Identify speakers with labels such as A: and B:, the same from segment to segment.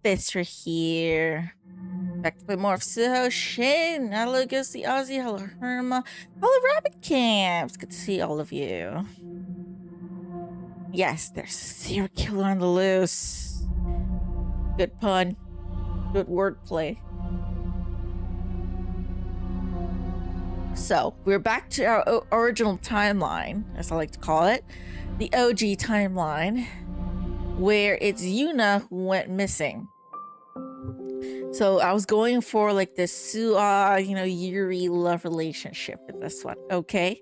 A: Luphisra here. Back to play more of Suhoshin. Hello, Ghosty Ozzy. Hello, Herma. Hello, Rabbit Camps. Good to see all of you. Yes, there's a serial killer on the loose. Good pun. Good wordplay. So, we're back to our original timeline, as I like to call it. The OG timeline, where it's Yuna who went missing. So I was going for like this Yuri love relationship with this one, okay?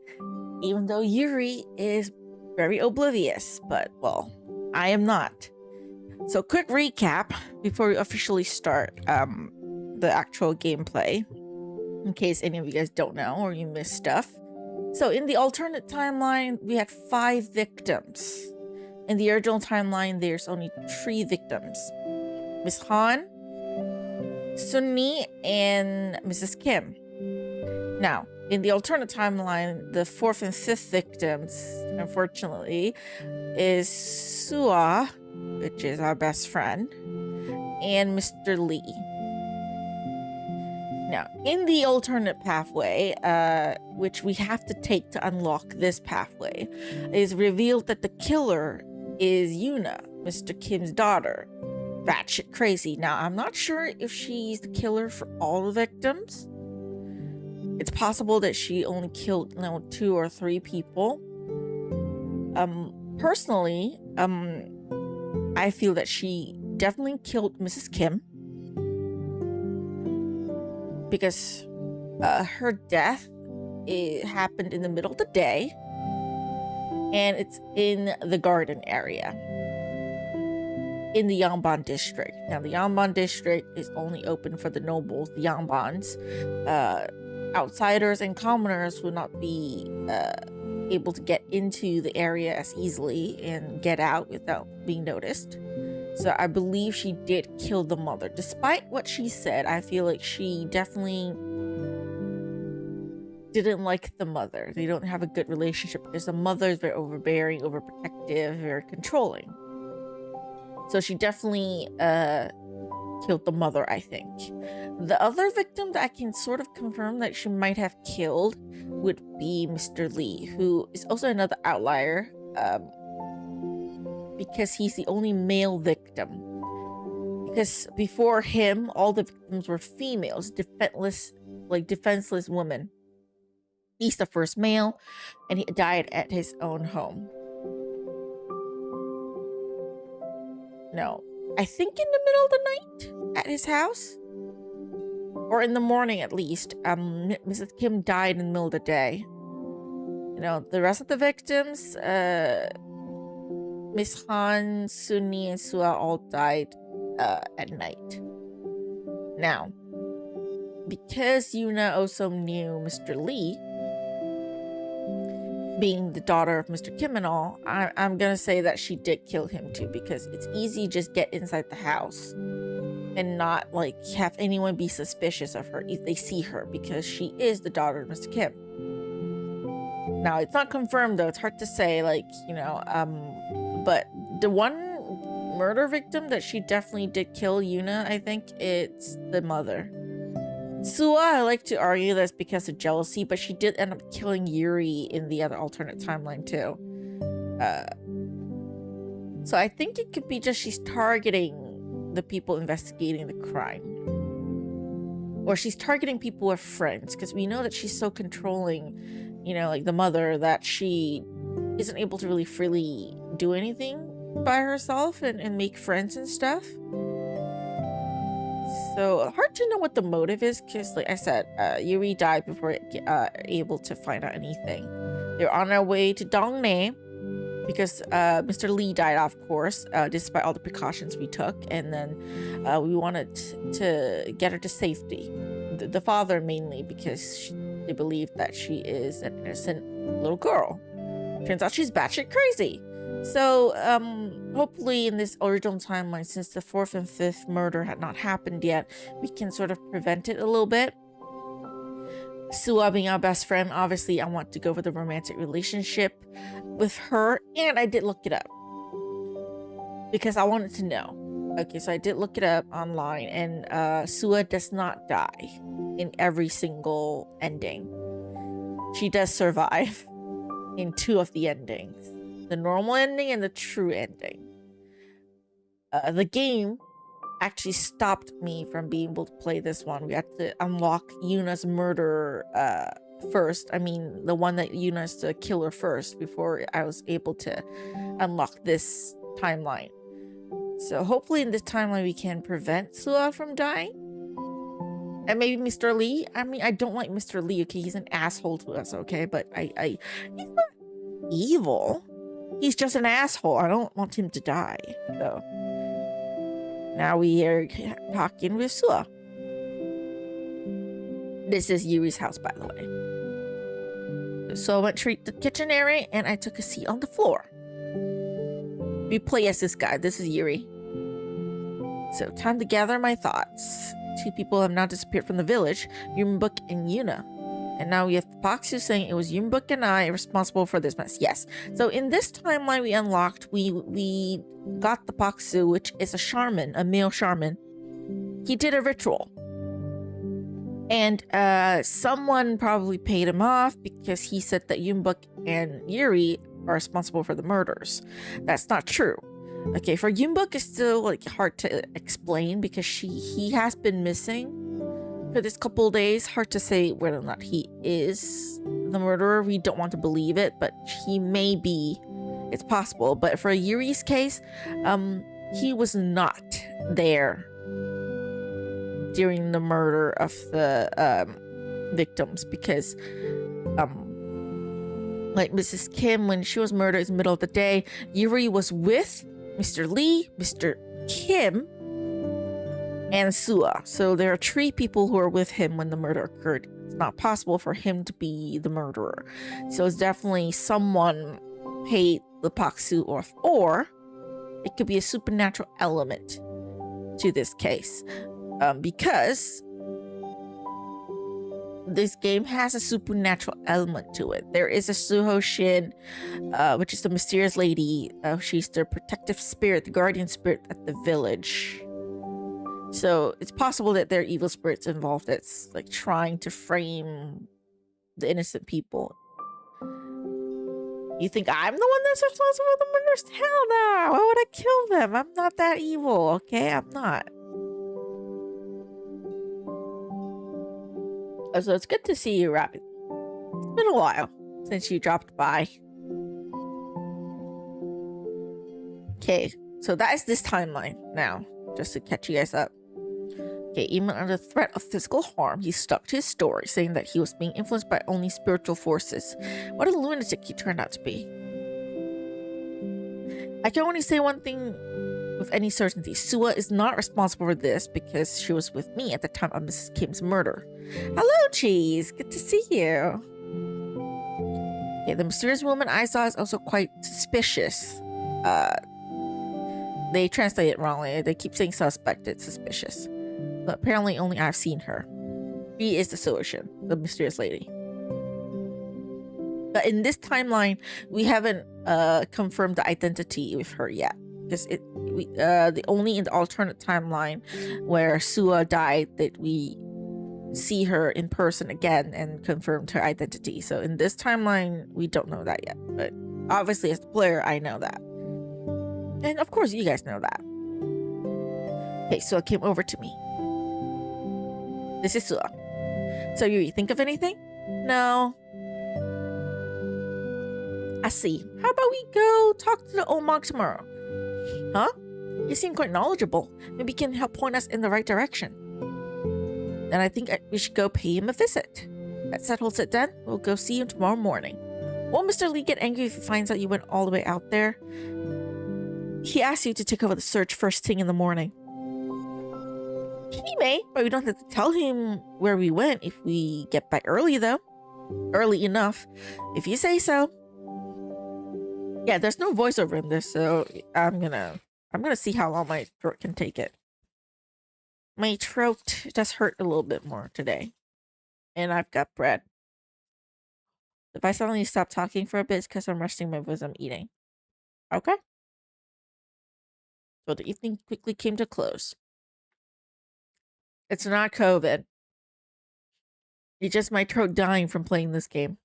A: Even though Yuri is very oblivious, but well, I am not. So quick recap before we officially start the actual gameplay, in case any of you guys don't know or you missed stuff. So in the alternate timeline, we had 5 victims. In the original timeline, there's only 3 victims. Miss Han, Sunni, and Mrs. Kim. Now, in the alternate timeline, the 4th and 5th victims, unfortunately, is Suah, which is our best friend, and Mr. Lee. Now, in the alternate pathway, which we have to take to unlock this pathway, it is revealed that the killer is Yuna, Mr. Kim's daughter. Batshit crazy. Now, I'm not sure if she's the killer for all the victims. It's possible that she only killed 2 or 3 people. Personally, I feel that she definitely killed Mrs. Kim, because her death happened in the middle of the day, and it's in the garden area in the Yangban district. Now, the Yangban district is only open for the nobles, the Yangbans. Outsiders and commoners will not be able to get into the area as easily and get out without being noticed. So I believe she did kill the mother. Despite what she said, I feel like she definitely didn't like the mother. They don't have a good relationship because the mother is very overbearing, overprotective, very controlling. So she definitely killed the mother, I think. The other victim that I can sort of confirm that she might have killed would be Mr. Lee, who is also another outlier, because he's the only male victim. Because before him, all the victims were females, defenseless women. He's the first male, and he died at his own home. No, I think in the middle of the night at his house, or in the morning at least. Mrs. Kim died in the middle of the day. The rest of the victims, Miss Han, Sunni, and Sua all died at night. Now, because Yuna also knew Mr. Lee, being the daughter of Mr. Kim and all, I'm gonna say that she did kill him too, because it's easy to just get inside the house and not have anyone be suspicious of her if they see her, because she is the daughter of Mr. Kim. Now, it's not confirmed though, it's hard to say, but the one murder victim that she definitely did kill, Yuna, I think it's the mother. Sua, I like to argue that's because of jealousy, but she did end up killing Yuri in the other alternate timeline too. So I think it could be just she's targeting the people investigating the crime. Or she's targeting people with friends, because we know that she's so controlling, like the mother, that she isn't able to really freely do anything by herself and make friends and stuff. So hard to know what the motive is, because like I said, Yuri died before able to find out anything. They're on their way to Dongnae because Mr. Lee died, of course, despite all the precautions we took, and then we wanted to get her to safety. The father mainly, because they believe that she is an innocent little girl. Turns out she's batshit crazy. So, hopefully in this original timeline, since the 4th and 5th murder had not happened yet, we can sort of prevent it a little bit. Sua being our best friend, obviously I want to go for the romantic relationship with her, and I did look it up because I wanted to know. Okay, so I did look it up online, and Sua does not die in every single ending. She does survive in 2 of the endings. The normal ending and the true ending. The game actually stopped me from being able to play this one. We had to unlock Yuna's murder first. I mean, the one that Yuna's the killer first before I was able to unlock this timeline. So hopefully in this timeline we can prevent Sua from dying. And maybe Mr. Lee. I mean, I don't like Mr. Lee, okay? He's an asshole to us, okay? But he's not evil. He's just an asshole. I don't want him to die. So now we are talking with Sua. This is Yuri's house, by the way. So I went to the kitchen area and I took a seat on the floor. We play as this guy. This is Yuri. So time to gather my thoughts. 2 people have now disappeared from the village, Yumbuk and Yuna. And now we have Paksu saying it was Yumbuk and I responsible for this mess. Yes. So in this timeline we unlocked, we got the Paksu, which is a shaman, a male shaman. He did a ritual. And someone probably paid him off because he said that Yumbuk and Yuri are responsible for the murders. That's not true. Okay, for Yumbuk it's still like hard to explain because he has been missing for this couple of days. Hard to say whether or not he is the murderer. We don't want to believe it, but he may be. It's possible. But for Yuri's case, he was not there during the murder of the victims because like Mrs. Kim, when she was murdered in the middle of the day, Yuri was with Mr. Lee, Mr. Kim, and Sua. So there are 3 people who are with him when the murder occurred. It's not possible for him to be the murderer. So it's definitely someone paid the Paksu off, or it could be a supernatural element to this case. Because this game has a supernatural element to it. There is a Suhoshin, which is the mysterious lady. She's the protective spirit, the guardian spirit at the village. So it's possible that there are evil spirits involved that's like trying to frame the innocent people. You think I'm the one that's responsible for the murders? Hell no! Why would I kill them? I'm not that evil, okay? I'm not. So it's good to see you, Rabbit. It's been a while since you dropped by. Okay, so that is this timeline now, just to catch you guys up. Okay, even under threat of physical harm, he stuck to his story, saying that he was being influenced by only spiritual forces. What a lunatic he turned out to be. I can only say one thing with any certainty. Sua is not responsible for this because she was with me at the time of Mrs. Kim's murder. Hello, Cheese. Good to see you. Okay, the mysterious woman I saw is also quite suspicious. They translate it wrongly. They keep saying suspect. It's suspicious. But apparently only I've seen her. She is the Suhoshin, the mysterious lady. But in this timeline, we haven't confirmed the identity with her yet. Because the only in the alternate timeline where Sua died that we see her in person again and confirmed her identity. So in this timeline, we don't know that yet. But obviously as the player, I know that. And of course you guys know that. Okay, Sua came over to me. This is Sua. So Yuri, think of anything? No. I see. How about we go talk to the old monk tomorrow? Huh? You seem quite knowledgeable. Maybe he can help point us in the right direction. Then I think we should go pay him a visit. That settles it then. We'll go see him tomorrow morning. Won't Mr. Lee get angry if he finds out you went all the way out there? He asked you to take over the search first thing in the morning. He may, but we don't have to tell him where we went if we get back early though. Early enough, if you say so. Yeah, there's no voiceover in this, so I'm gonna see how long my throat can take it. My throat just hurt a little bit more today. And I've got bread. If I suddenly stop talking for a bit, it's because I'm resting my voice, I'm eating. Okay? So the evening quickly came to a close. It's not COVID. It's just my throat dying from playing this game.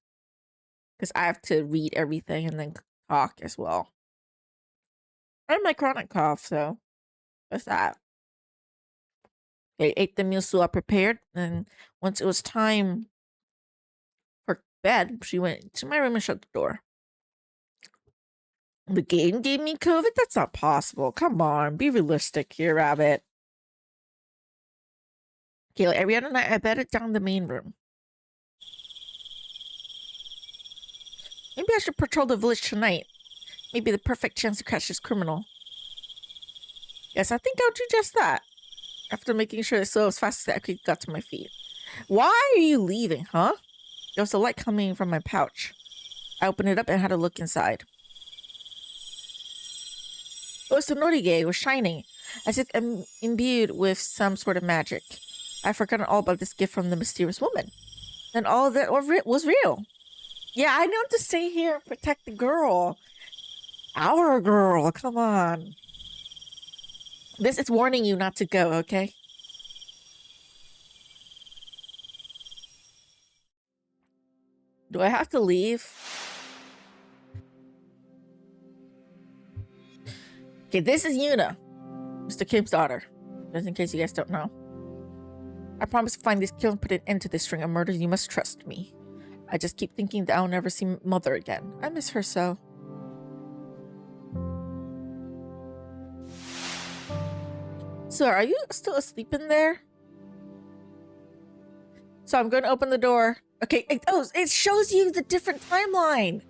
A: Because I have to read everything and then talk as well. And my chronic cough, so that's that. I ate the meal Sua prepared, and once it was time for bed, she went to my room and shut the door. The game gave me COVID? That's not possible. Come on, be realistic here, Rabbit. Okay, like every other night, I bedded down the main room. Maybe I should patrol the village tonight. Maybe the perfect chance to catch this criminal. Yes, I think I'll do just that. After making sure it's so as fast as I could got to my feet. Why are you leaving, huh? There was a light coming from my pouch. I opened it up and had a look inside. It was the Norige. It was shining, as if imbued with some sort of magic. I'd forgotten all about this gift from the mysterious woman. Then all of that was real. Yeah, I know to stay here and protect the girl. Our girl, come on. This is warning you not to go, okay? Do I have to leave? Okay, this is Yuna, Mr. Kim's daughter. Just in case you guys don't know. I promise to find this kill and put an end to this string of murders. You must trust me. I just keep thinking that I'll never see Mother again. I miss her so. So, are you still asleep in there? So I'm going to open the door. Okay, it shows you the different timeline.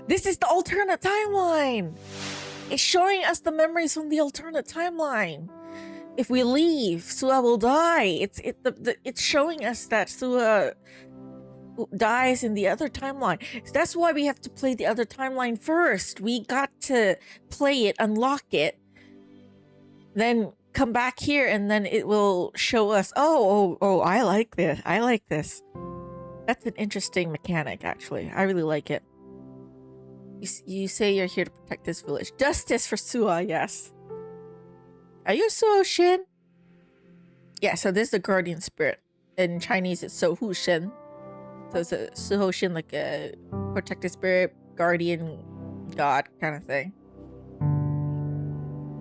A: This is the alternate timeline. It's showing us the memories from the alternate timeline. If we leave, Sua will die. It's showing us that Sua dies in the other timeline. That's why we have to play the other timeline first. We got to play it, unlock it, then come back here, and then it will show us, oh, I like this. I like this. That's an interesting mechanic, actually. I really like it. You say you're here to protect this village. Justice for Sua, yes. Are you Suhoshin? Yeah, so this is the guardian spirit. In Chinese, it's Suhoshin. So it's a Suhoshin, like a protective spirit, guardian, god kind of thing.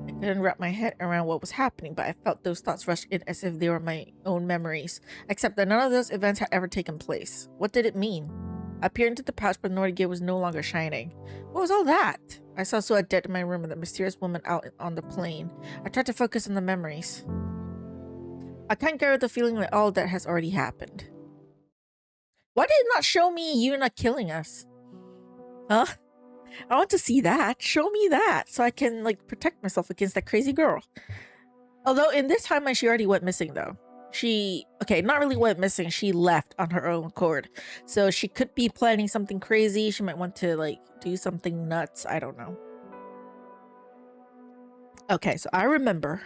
A: I couldn't wrap my head around what was happening, but I felt those thoughts rush in as if they were my own memories. Except that none of those events had ever taken place. What did it mean? I peered into the pouch, but Norige was no longer shining. What was all that? I saw Sua dead in my room and the mysterious woman out on the plain. I tried to focus on the memories. I can't get rid of the feeling that all that has already happened. Why did it not show me Yuna killing us? Huh? I want to see that. Show me that so I can like protect myself against that crazy girl. Although in this timeline she already went missing though. Okay, not really went missing. She left on her own accord. So she could be planning something crazy. She might want to like do something nuts. I don't know. Okay, so I remember.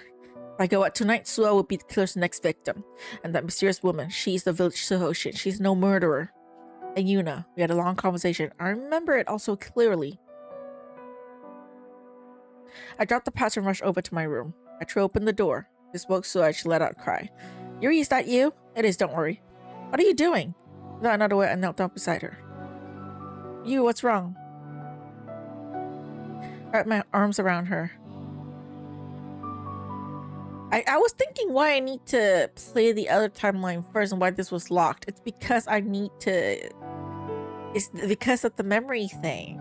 A: I go out tonight, Sua will be the killer's next victim. And that mysterious woman, she's the village Suhoshin. She's no murderer. And Yuna, we had a long conversation. I remember it also clearly. I dropped the pouch and rushed over to my room. I threw open the door. This woke Sua. She let out a cry. Yuri, is that you? It is, don't worry. What are you doing? Without another word, I knelt down beside her. You, what's wrong? I wrapped my arms around her. I was thinking why I need to play the other timeline first and why this was locked. It's because I need to... It's because of the memory thing.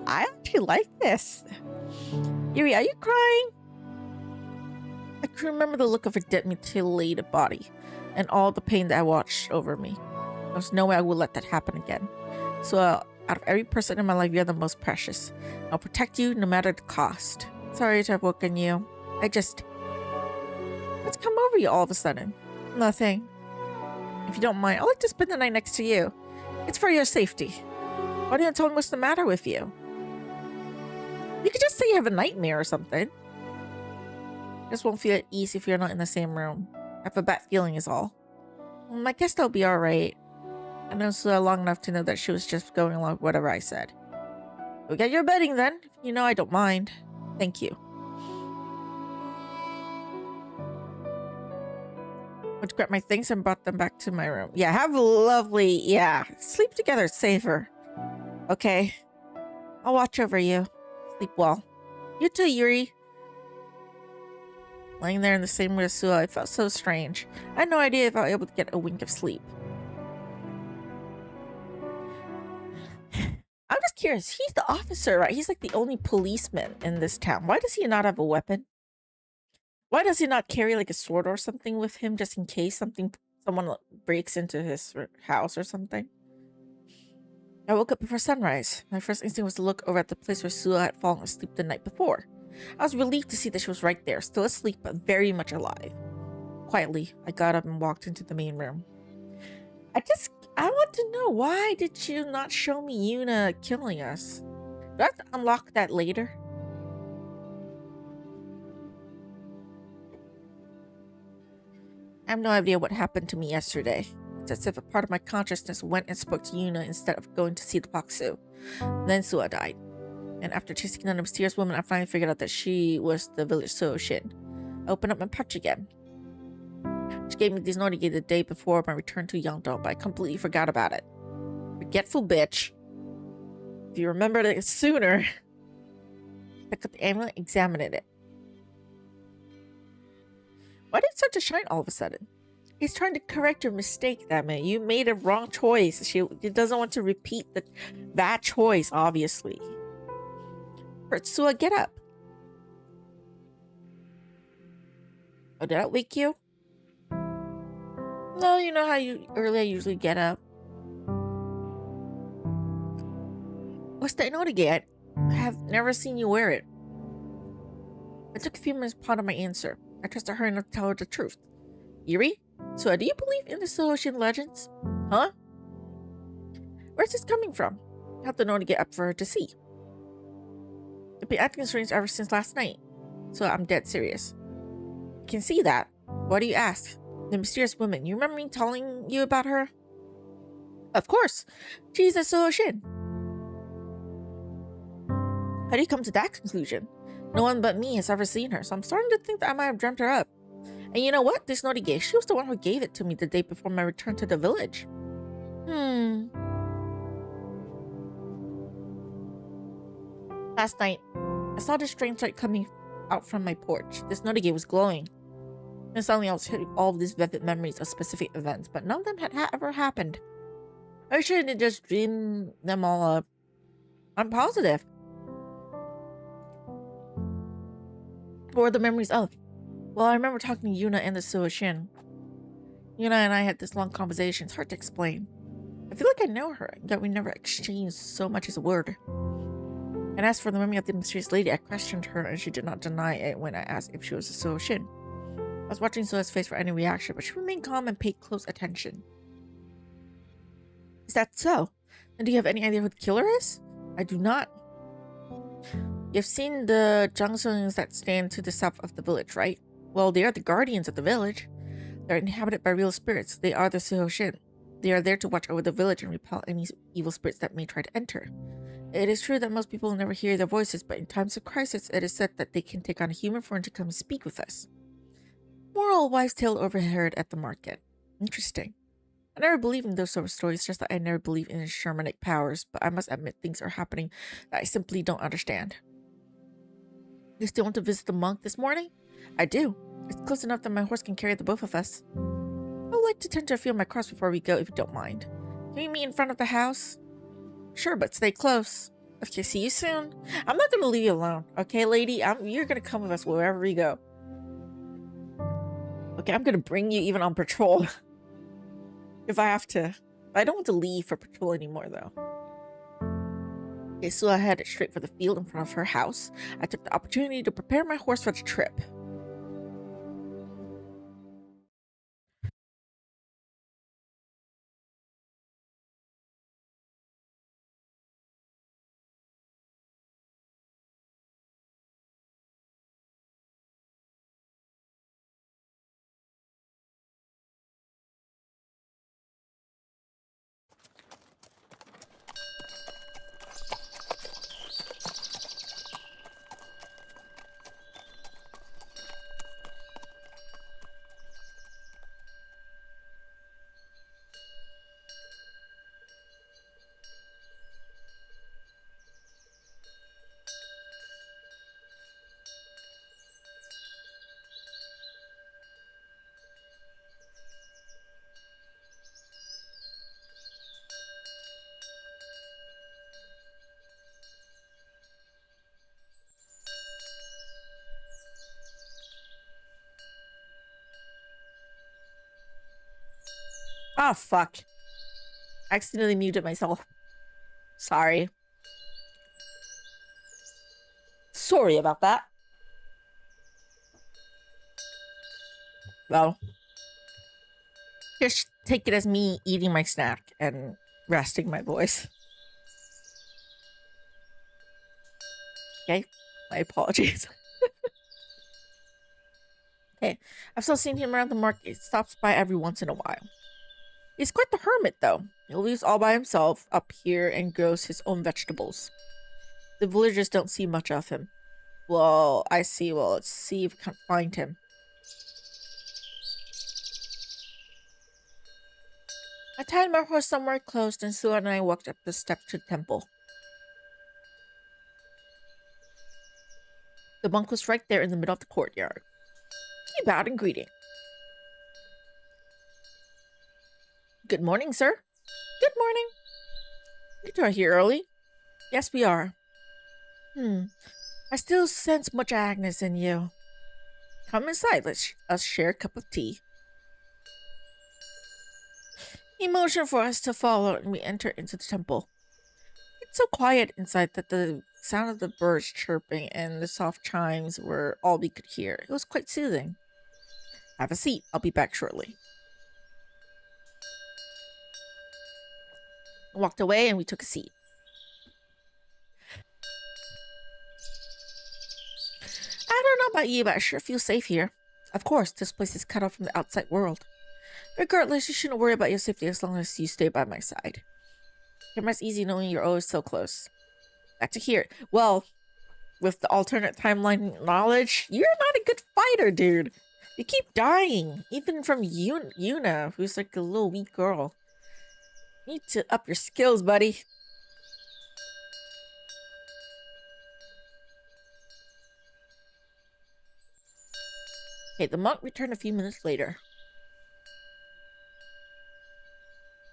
A: I actually like this. Yuri, are you crying? I could remember the look of her dead, mutilated body and all the pain that I watched over me. There was no way I would let that happen again. So out of every person in my life, you're the most precious. I'll protect you no matter the cost. Sorry to have woken you. What's come over you all of a sudden? Nothing. If you don't mind, I'd like to spend the night next to you. It's for your safety. Why didn't you tell me what's the matter with you? You could just say you have a nightmare or something. Just won't feel at ease if you're not in the same room. I have a bad feeling is all. I guess that'll be alright. I know Sua long enough to know that she was just going along with whatever I said. We'll get your bedding then. You know I don't mind. Thank you. Went to grab my things and brought them back to my room. Yeah, have a lovely, sleep together, safer. Okay. I'll watch over you. Sleep well. You too, Yuri. Laying there in the same room as Suha, I felt so strange. I had no idea if I was able to get a wink of sleep. I'm just curious. He's the officer, right? He's like the only policeman in this town. Why does he not have a weapon? Why does he not carry like a sword or something with him just in case someone breaks into his house or something? I woke up before sunrise. My first instinct was to look over at the place where Suha had fallen asleep the night before. I was relieved to see that she was right there, still asleep but very much alive. Quietly, I got up and walked into the main room. I want to know, why did you not show me Yuna killing us? Do I have to unlock that later? I have no idea what happened to me yesterday. It's as if a part of my consciousness went and spoke to Yuna instead of going to see the Paksu. Then Suha died. And after chasing down a mysterious woman, I finally figured out that she was the village Suhoshin. I opened up my pouch again. She gave me these notige the day before my return to Yangdong, but I completely forgot about it. Forgetful bitch. If you remembered it sooner, I picked up the amulet and examined it. Why did it start to shine all of a sudden? He's trying to correct your mistake, that man. You made a wrong choice. She doesn't want to repeat that choice, obviously. Suha, get up. Oh, did I wake you? No, you know how early I usually get up. What's the notige? I have never seen you wear it. I took a few minutes to ponder my answer. I trusted her enough to tell her the truth. Yuri? So, do you believe in the Suhoshin legends? Huh? Where's this coming from? I have to know to get up for her to see. I've been acting strange ever since last night, so I'm dead serious. I can see that. Why do you ask? The mysterious woman, you remember me telling you about her? Of course. She's a Suhoshin. How do you come to that conclusion? No one but me has ever seen her, so I'm starting to think that I might have dreamt her up. And you know what? This notige, she was the one who gave it to me the day before my return to the village. Last night, I saw this strange light coming out from my porch. This notige was glowing. And suddenly I was hitting all of these vivid memories of specific events, but none of them had ever happened. I shouldn't just dream them all up. I'm positive. What were the memories of? Well, I remember talking to Yuna and the Suhoshin. Yuna and I had this long conversation. It's hard to explain. I feel like I know her, yet we never exchanged so much as a word. And as for the memory of the mysterious lady, I questioned her and she did not deny it when I asked if she was a Suhoshin. I was watching Suha's face for any reaction, but she remained calm and paid close attention. Is that so? And do you have any idea who the killer is? I do not. You've seen the joseons that stand to the south of the village, right? Well, they are the guardians of the village. They're inhabited by real spirits. They are the Suhoshin. They are there to watch over the village and repel any evil spirits that may try to enter. It is true that most people never hear their voices, but in times of crisis, it is said that they can take on a human form to come and speak with us. Moral wise tale overheard at the market. Interesting. I never believed in those sort of stories, just that I never believed in shamanic powers, but I must admit things are happening that I simply don't understand. You still want to visit the monk this morning? I do. It's close enough that my horse can carry the both of us. I would like to tend to a few of my crops before we go, if you don't mind. Can we meet in front of the house? Sure, but stay close. Okay, see you soon. I'm not gonna leave you alone, okay, lady? You're gonna come with us wherever we go. Okay, I'm gonna bring you even on patrol. If I have to. I don't want to leave for patrol anymore, though. Okay, so I headed straight for the field in front of her house. I took the opportunity to prepare my horse for the trip. Oh, fuck. I accidentally muted myself. Sorry. Sorry about that. Well, just take it as me eating my snack and resting my voice. Okay? My apologies. Okay. I've still seen him around the market. He stops by every once in a while. He's quite the hermit, though. He lives all by himself up here and grows his own vegetables. The villagers don't see much of him. Well, I see. Well, let's see if we can find him. I tied my horse somewhere close, and Sue and I walked up the steps to the temple. The monk was right there in the middle of the courtyard. He bowed in greeting. Good morning, sir. Good morning. You two are here early? Yes, we are. I still sense much Agnes in you. Come inside, let us share a cup of tea. He motioned for us to follow, and we entered into the temple. It's so quiet inside that the sound of the birds chirping and the soft chimes were all we could hear. It was quite soothing. Have a seat. I'll be back shortly. I walked away and we took a seat. I don't know about you, but I sure feel safe here. Of course, this place is cut off from the outside world. Regardless, you shouldn't worry about your safety as long as you stay by my side. It's easy knowing you're always so close. Glad to hear it. Well, with the alternate timeline knowledge, you're not a good fighter, dude. You keep dying, even from Yuna, who's like a little weak girl. You need to up your skills, buddy. Okay, the monk returned a few minutes later.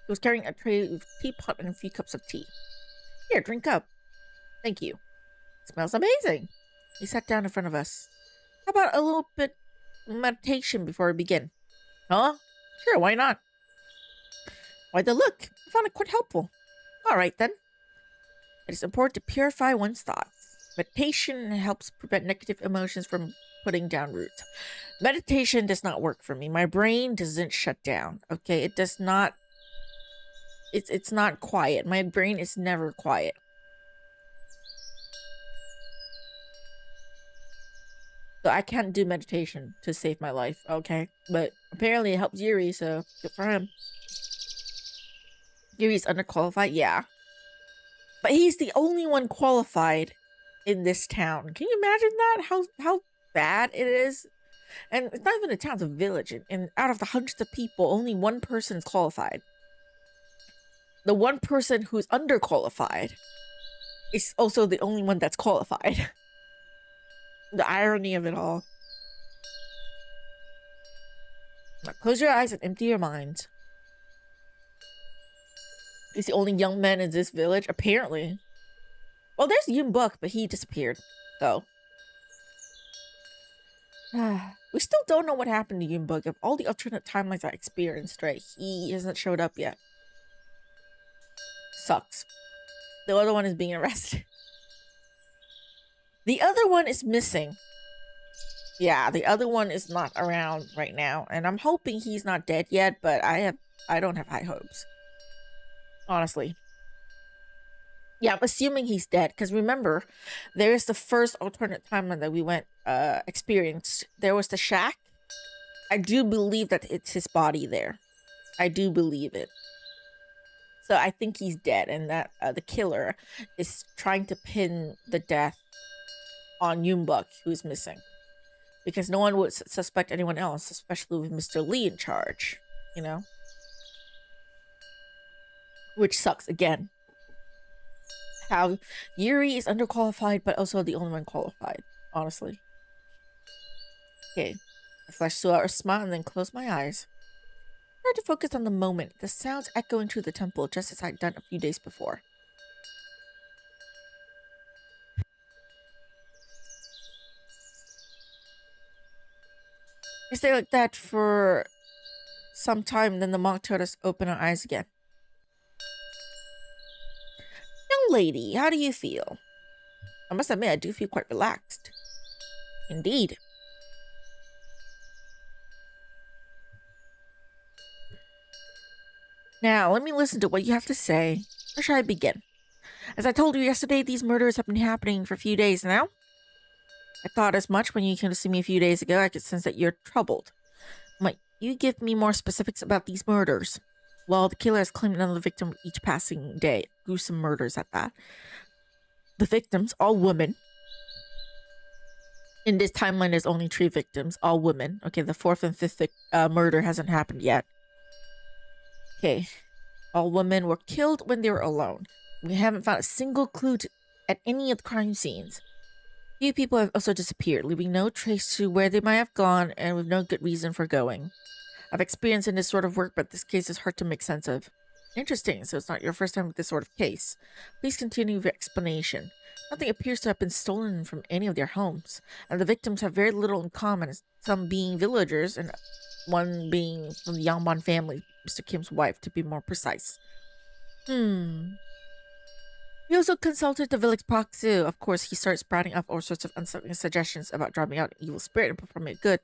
A: He was carrying a tray with a teapot and a few cups of tea. Here, drink up. Thank you. It smells amazing. He sat down in front of us. How about a little bit of meditation before we begin? Huh? Sure, why not? Why the look? I found it quite helpful. All right, then. It is important to purify one's thoughts. Meditation helps prevent negative emotions from putting down roots. Meditation does not work for me. My brain doesn't shut down. Okay, it does not. It's not quiet. My brain is never quiet. So I can't do meditation to save my life, okay? But apparently it helps Yuri, so good for him. Yuri's underqualified, yeah. But he's the only one qualified in this town. Can you imagine that? How bad it is? And it's not even a town, it's a village. And out of the hundreds of people, only one person's qualified. The one person who's underqualified is also the only one that's qualified. The irony of it all. Now close your eyes and empty your mind. He's the only young man in this village, apparently. Well, there's Yoonbuk, but he disappeared, so. We still don't know what happened to Yoonbuk. Of all the alternate timelines I experienced, right? He hasn't showed up yet. Sucks. The other one is being arrested. The other one is missing. Yeah, the other one is not around right now. And I'm hoping he's not dead yet, but I don't have high hopes. Honestly. Yeah, I'm assuming he's dead. Because remember, there's the first alternate timeline that we went experienced. There was the shack. I do believe that it's his body there. I do believe it. So I think he's dead, and that the killer is trying to pin the death on Yoonbuk, who's missing. Because no one would suspect anyone else, especially with Mr. Lee in charge, you know? Which sucks again. How Yuri is underqualified, but also the only one qualified, honestly. Okay, I flashed Sua a smile and then closed my eyes. I tried to focus on the moment, the sounds echoing through the temple just as I'd done a few days before. I stayed like that for some time, then the monk told us to open our eyes again. Young lady, how do you feel? I must admit, I do feel quite relaxed. Indeed. Now, let me listen to what you have to say. Where shall I begin? As I told you yesterday, these murders have been happening for a few days now. I thought as much when you came to see me a few days ago. I could sense that you're troubled. Might you give me more specifics about these murders? Well, the killer has claimed another victim each passing day. Gruesome murders at that. The victims, all women. In this timeline, there's only 3 victims, all women. Okay, the 4th and 5th murder hasn't happened yet. Okay, all women were killed when they were alone. We haven't found a single clue at any of the crime scenes. Few people have also disappeared, leaving no trace to where they might have gone and with no good reason for going. I've experience in this sort of work, but this case is hard to make sense of. Interesting, so it's not your first time with this sort of case. Please continue with your explanation. Nothing appears to have been stolen from any of their homes, and the victims have very little in common, some being villagers and one being from the Yangban family, Mr. Kim's wife, to be more precise. We also consulted the village proxy. Of course, he started sprouting up all sorts of unsettling suggestions about driving out an evil spirit and performing good.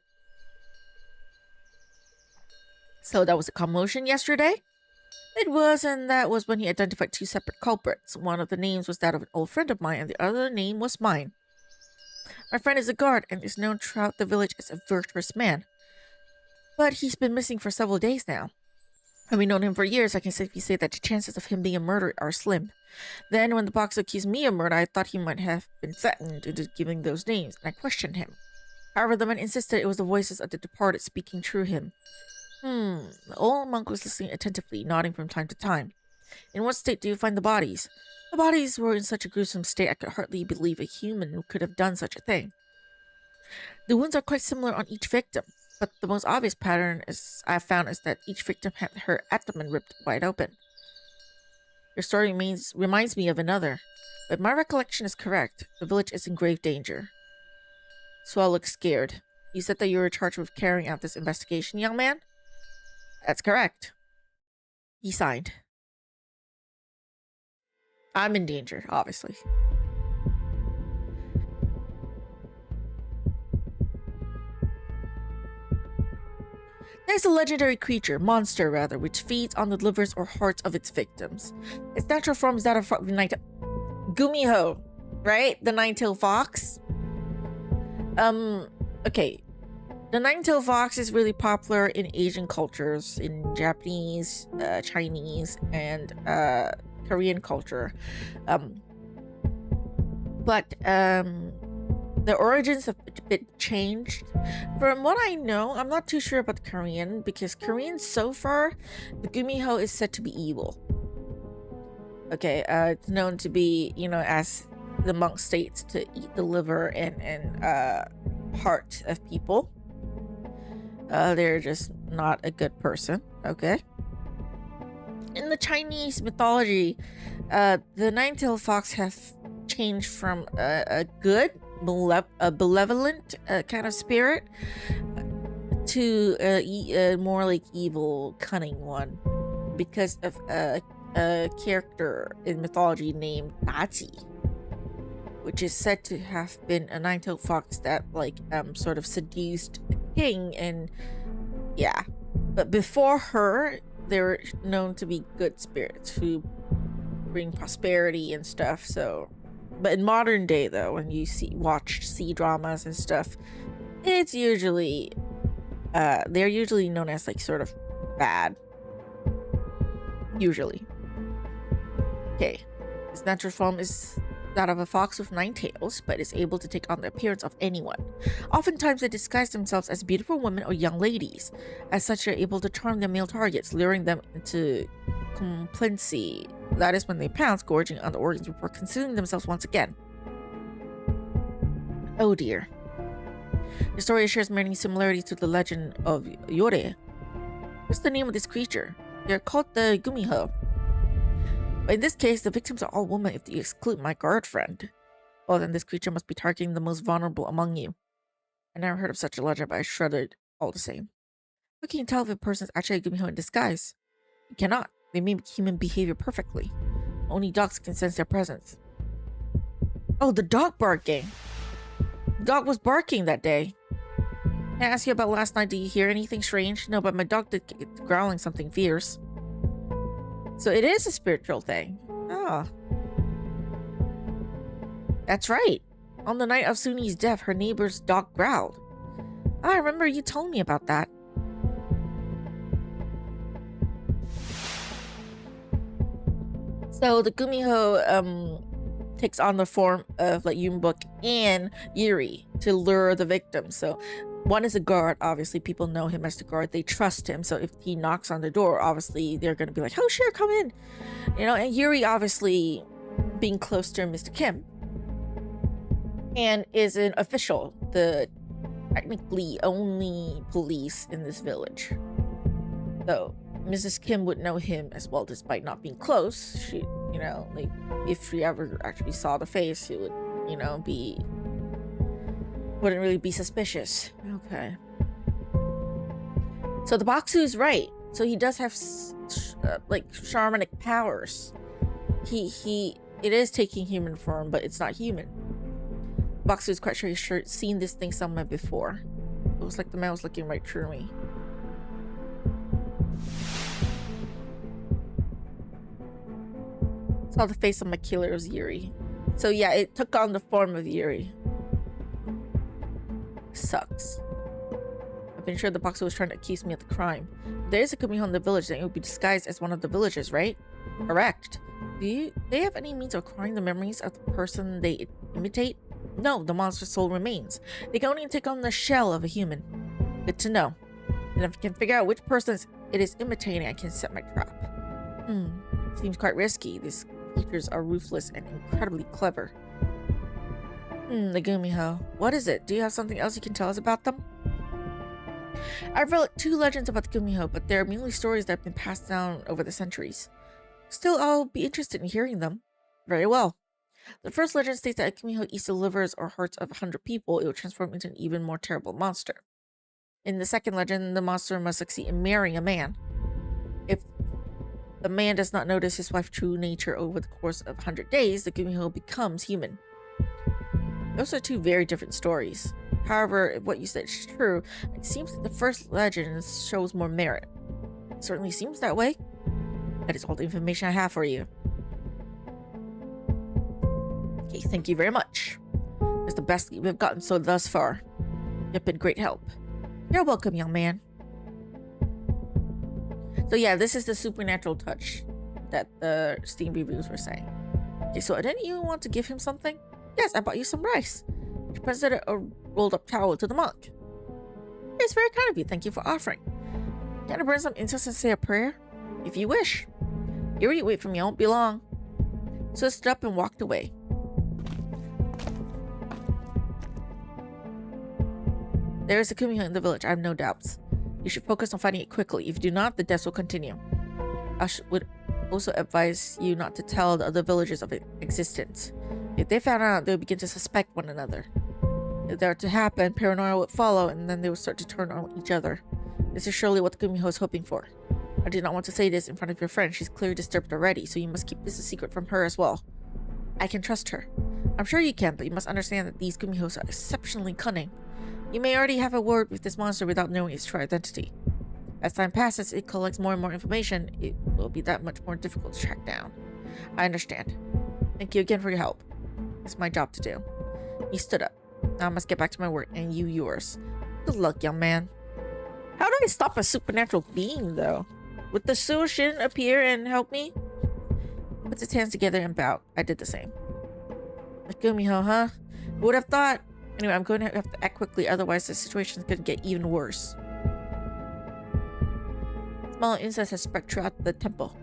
A: So that was a commotion yesterday? It was, and that was when he identified 2 separate culprits. One of the names was that of an old friend of mine, and the other name was mine. My friend is a guard and is known throughout the village as a virtuous man. But he's been missing for several days now. Having known him for years, I can safely say that the chances of him being a murderer are slim. Then, when the box accused me of murder, I thought he might have been threatened into giving those names, and I questioned him. However, the man insisted it was the voices of the departed speaking through him. The old monk was listening attentively, nodding from time to time. In what state do you find the bodies? The bodies were in such a gruesome state I could hardly believe a human could have done such a thing. The wounds are quite similar on each victim, but the most obvious pattern I've found is that each victim had her abdomen ripped wide open. Your story reminds me of another, but my recollection is correct. The village is in grave danger. Swell looks scared. You said that you were charged with carrying out this investigation, young man? That's correct. He signed. I'm in danger, obviously. There's a legendary monster rather, which feeds on the livers or hearts of its victims. Its natural form is that of Gumiho, right? The nine-tailed fox. Okay. The nine-tailed fox is really popular in Asian cultures, in Japanese, Chinese, and Korean culture. But the origins have a bit changed. From what I know, I'm not too sure about the Korean, because Korean so far, the Gumiho is said to be evil. Okay, it's known to be, as the monk states, to eat the liver and heart of people. They're just not a good person, okay? In the Chinese mythology, the nine-tailed fox have changed from a good, benevolent kind of spirit to a more like evil, cunning one, because of a character in mythology named Daji, which is said to have been a nine-tailed fox that sort of seduced a king, and yeah. But before her, they were known to be good spirits who bring prosperity and stuff. So, but in modern day, though, when you watch C-dramas and stuff, it's usually they're usually known as sort of bad. Usually. Okay, his natural form is that of a fox with 9 tails, but is able to take on the appearance of anyone. Oftentimes, they disguise themselves as beautiful women or young ladies. As such, they're able to charm their male targets, luring them into complacency. That is when they pounce, gorging on the organs before consuming themselves once again. Oh dear. The story shares many similarities to the legend of Yuri. What's the name of this creature? They're called the Gumiho. But in this case, the victims are all women if you exclude my guard friend. Well, then this creature must be targeting the most vulnerable among you. I never heard of such a legend, but I shuddered all the same. How can you tell if a person is actually a Gumiho in disguise? You cannot. They mimic human behavior perfectly. Only dogs can sense their presence. Oh, the dog barking. The dog was barking that day. Can I ask you about last night? Did you hear anything strange? No, but my dog did get growling something fierce. So it is a spiritual thing. Ah. That's right. On the night of Suni's death, her neighbor's dog growled. Ah, I remember you told me about that. So the Gumiho takes on the form of like Yunbok and Yuri to lure the victim. So one is a guard. Obviously, people know him as the guard. They trust him. So if he knocks on the door, obviously they're going to be like, oh, sure, come in. You know, and Yuri obviously being close to Mr. Kim and is an official, the technically only police in this village. So Mrs. Kim would know him as well, despite not being close. She, you know, like if she ever actually saw the face, she would, you know, wouldn't really be suspicious. Okay. So the Baksu is right. So he does have like shamanic powers. It is taking human form, but it's not human. Baksu is quite sure he's seen this thing somewhere before. It was like the man was looking right through me. Saw the face of my killer was Yuri. So yeah, it took on the form of Yuri. Sucks. I've been sure the Baksu was trying to accuse me of the crime. If there is a Gumiho in the village, then it would be disguised as one of the villagers, right? Correct. Do they have any means of acquiring the memories of the person they imitate? No, the monster's soul remains. They can only take on the shell of a human. Good to know. And if I can figure out which person it is imitating, I can set my trap. Seems quite risky. These creatures are ruthless and incredibly clever. The Gumiho. What is it? Do you have something else you can tell us about them? I've read 2 legends about the Gumiho, but they're mainly stories that have been passed down over the centuries. Still, I'll be interested in hearing them. Very well. The first legend states that a Gumiho eats the livers or hearts of 100 people, it will transform into an even more terrible monster. In the second legend, the monster must succeed in marrying a man. If the man does not notice his wife's true nature over the course of 100 days, the Gumiho becomes human. Those are 2 very different stories. However, if what you said is true, it seems that the first legend shows more merit. It certainly seems that way. That is all the information I have for you. Okay, thank you very much. It's the best we've gotten so thus far. You've been great help. You're welcome, young man. So yeah, this is the supernatural touch that the Steam reviews were saying. Okay, so didn't you want to give him something? Yes, I bought you some rice. She presented a rolled up towel to the monk. It's very kind of you. Thank you for offering. Can I burn some incense and say a prayer? If you wish. Yuri, wait for me. I won't be long. So I stood up and walked away. There is a Gumiho in the village, I have no doubts. You should focus on fighting it quickly. If you do not, the deaths will continue. I would also advise you not to tell the other villagers of its existence. If they found out, they would begin to suspect one another. If that were to happen, paranoia would follow, and then they would start to turn on each other. This is surely what the Gumiho is hoping for. I did not want to say this in front of your friend. She's clearly disturbed already, so you must keep this a secret from her as well. I can trust her. I'm sure you can, but you must understand that these Gumihos are exceptionally cunning. You may already have a word with this monster without knowing its true identity. As time passes, it collects more and more information. It will be that much more difficult to track down. I understand. Thank you again for your help. It's my job to do. He stood up. Now I must get back to my work, and you yours. Good luck, young man. How do I stop a supernatural being, though? Would the Suhoshin appear and help me? Puts his hands together and bowed. I did the same. A Gumiho, huh? Who would have thought? Anyway, I'm going to have to act quickly, otherwise the situation's going to get even worse. Small incense has spread throughout the temple.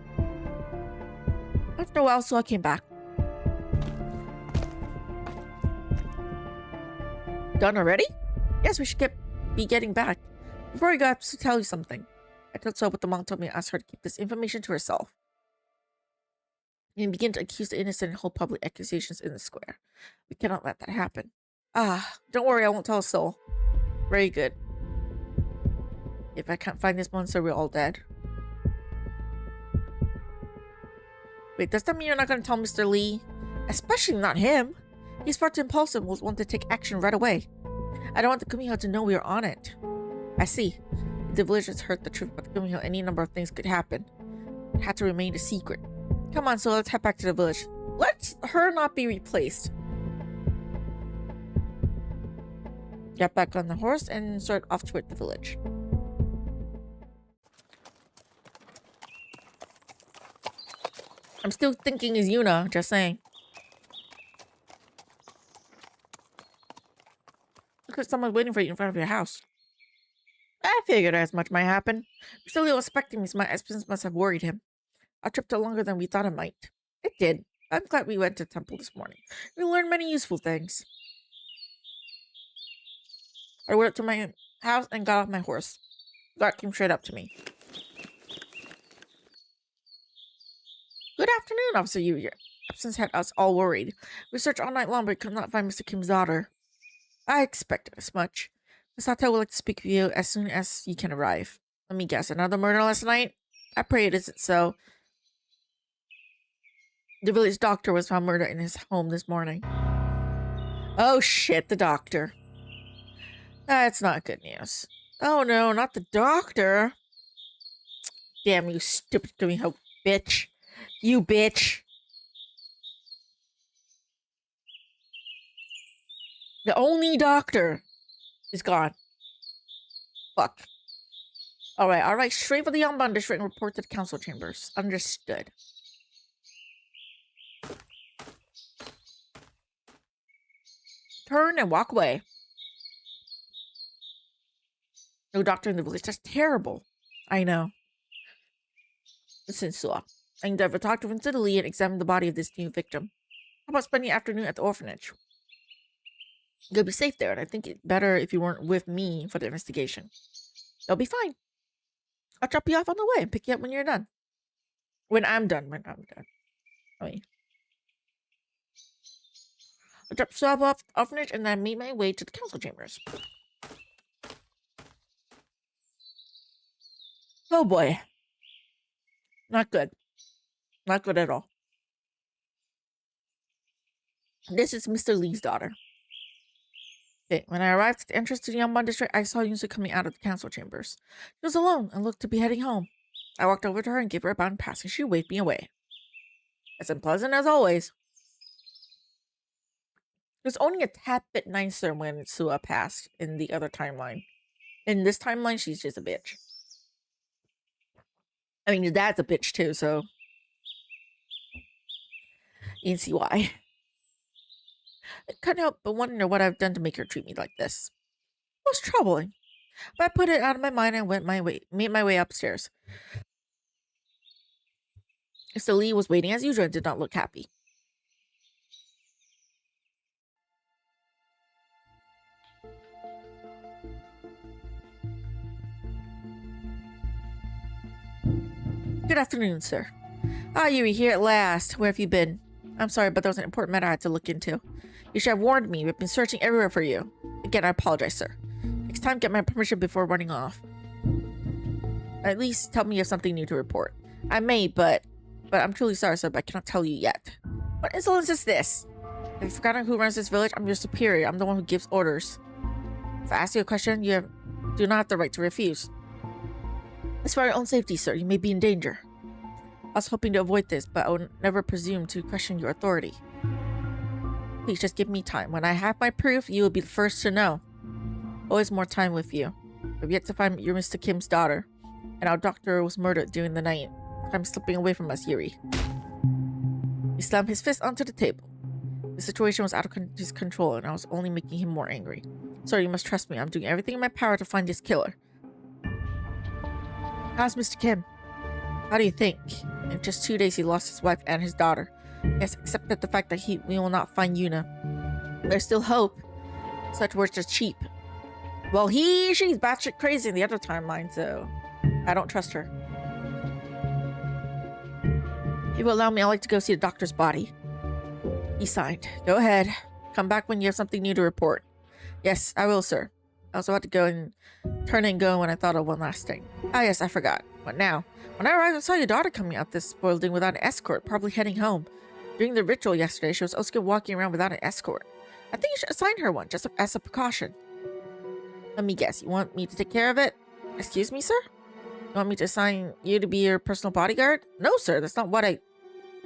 A: After a while, so I came back. Done already? Yes, we should be getting back. Before I got to tell you something. I told so, but the monk told me to ask her to keep this information to herself. And begin to accuse the innocent and hold public accusations in the square. We cannot let that happen. Don't worry, I won't tell a soul. Very good. If I can't find this monster, we're all dead. Wait, does that mean you're not going to tell Mr. Lee? Especially not him. He's far too impulsive and will want to take action right away. I don't want the Kumiho to know we are on it. I see. If the villagers heard the truth about the Kumiho, any number of things could happen. It had to remain a secret. Come on, so let's head back to the village. Let her not be replaced. Get back on the horse and start off toward the village. I'm still thinking is Yuna, just saying. Look at someone waiting for you in front of your house. I figured as much might happen. Mr. Lee was expecting me, so my absence must have worried him. Our trip took longer than we thought it might. It did. I'm glad we went to the temple this morning. We learned many useful things. I went up to my house and got off my horse. Guard came straight up to me. Good afternoon, Officer Yuri. Your absence had us all worried. We searched all night long, but could not find Mr. Kim's daughter. I expected as much. Miss Hata would like to speak with you as soon as you can arrive. Let me guess, another murder last night? I pray it isn't so. The village doctor was found murdered in his home this morning. Oh shit, the doctor. That's not good news. Oh no, not the doctor. Damn you stupid Kumiho bitch. You bitch. The only doctor is gone. Fuck. Alright, straight for the Yonban district and report to the council chambers. Understood. Turn and walk away. No doctor in the village. That's terrible. I know. Listen, Suha. I need to ever talk to Vincent Lee and examine the body of this new victim. How about spending the afternoon at the orphanage? You'll be safe there, and I think it's better if you weren't with me for the investigation. They'll be fine. I'll drop you off on the way and pick you up when you're done. When I'm done. I mean, I'll drop Suha off the orphanage and then make my way to the council chambers. Oh boy. Not good. Not good at all. This is Mr. Lee's daughter. Okay, when I arrived at the entrance to the Yonban district, I saw Yunsu coming out of the council chambers. She was alone and looked to be heading home. I walked over to her and gave her a bound pass, and she waved me away. As unpleasant as always. It was only a tad bit nicer when Suha passed in the other timeline. In this timeline, she's just a bitch. I mean, your dad's a bitch too, so you can see why. I couldn't help but wonder what I've done to make her treat me like this. It was troubling, but I put it out of my mind and made my way upstairs. Mr. Lee was waiting as usual and did not look happy. Good afternoon, sir. Ah, Yuri, here at last. Where have you been? I'm sorry, but there was an important matter I had to look into. You should have warned me. We've been searching everywhere for you. Again, I apologize, sir. Next time, get my permission before running off. At least tell me you have something new to report. I may, but I'm truly sorry, sir, but I cannot tell you yet. What insolence is this? Have you forgotten who runs this village? I'm your superior. I'm the one who gives orders. If I ask you a question, do not have the right to refuse. It's for your own safety, sir. You may be in danger. I was hoping to avoid this, but I would never presume to question your authority. Please just give me time. When I have my proof, you will be the first to know. Always more time with you. I've yet to find your Mr. Kim's daughter, and our doctor was murdered during the night. Time's slipping away from us, Yuri. He slammed his fist onto the table. The situation was out of his control, and I was only making him more angry. Sir, you must trust me. I'm doing everything in my power to find this killer. How's Mr. Kim? How do you think? In just 2 days, he lost his wife and his daughter. He has accepted the fact that we will not find Yuna. There's still hope. Such words are cheap. Well, she's batshit crazy in the other timeline, so I don't trust her. If you will allow me, I'd like to go see the doctor's body. He signed. Go ahead. Come back when you have something new to report. Yes, I will, sir. I was about to go and turn and go when I thought of one last thing. Ah, yes, I forgot. What now? When I arrived, I saw your daughter coming out this building without an escort, probably heading home. During the ritual yesterday, she was also walking around without an escort. I think you should assign her one, just as a precaution. Let me guess, you want me to take care of it? Excuse me, sir? You want me to assign you to be your personal bodyguard? No, sir, that's not what I...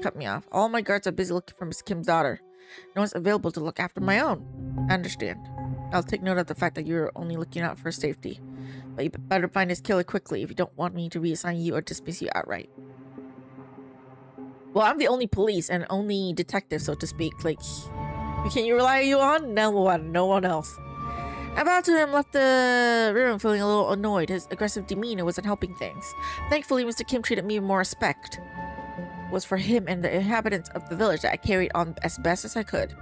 A: Cut me off. All my guards are busy looking for Miss Kim's daughter. No one's available to look after my own. I understand. I'll take note of the fact that you're only looking out for her safety. But you better find this killer quickly if you don't want me to reassign you or dismiss you outright. Well, I'm the only police and only detective, so to speak. Like, can you rely on? No one. No one else. I bowed to him, left the room feeling a little annoyed. His aggressive demeanor wasn't helping things. Thankfully, Mr. Kim treated me with more respect. It was for him and the inhabitants of the village that I carried on as best as I could.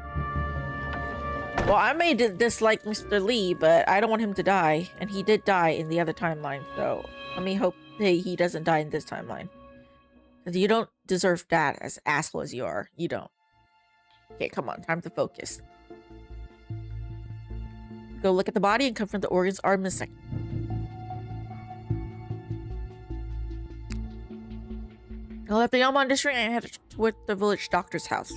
A: Well, I may dislike Mr. Lee, but I don't want him to die. And he did die in the other timeline, so let me hope he doesn't die in this timeline. Because you don't deserve that, as asshole as you are. You don't. Okay, come on. Time to focus. Go look at the body and confirm the organs are missing. I left the Yamon district and headed toward the village doctor's house.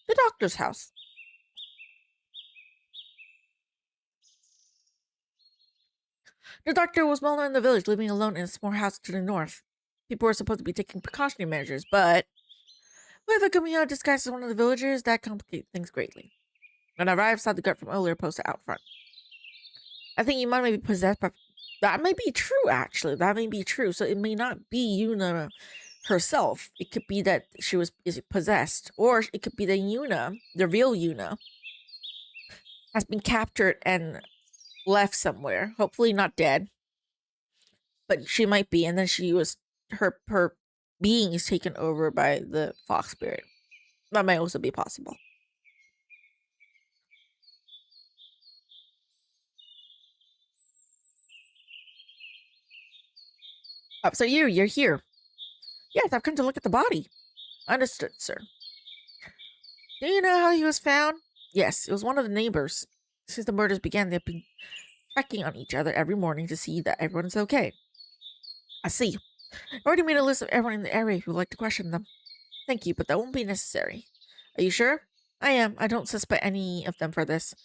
A: The doctor's house. The doctor was well known in the village, living alone in a small house to the north. People were supposed to be taking precautionary measures, but with a Gumiho disguised as one of the villagers, that complicated things greatly. When I arrived, saw the guard from earlier posted out front. I think you might be possessed by... That may be true, actually. That may be true. So it may not be Yuna herself. It could be that she is possessed. Or it could be that Yuna, the real Yuna, has been captured and left somewhere. Hopefully not dead. But she might be. And then she was... Her being is taken over by the fox spirit. That might also be possible. Oh, so you're here. Yes, I've come to look at the body. Understood, sir. Do you know how he was found? Yes, it was one of the neighbors. Since the murders began, they've been checking on each other every morning to see that everyone's okay. I see. I already made a list of everyone in the area who would like to question them. Thank you, but that won't be necessary. Are you sure? I am. I don't suspect any of them for this.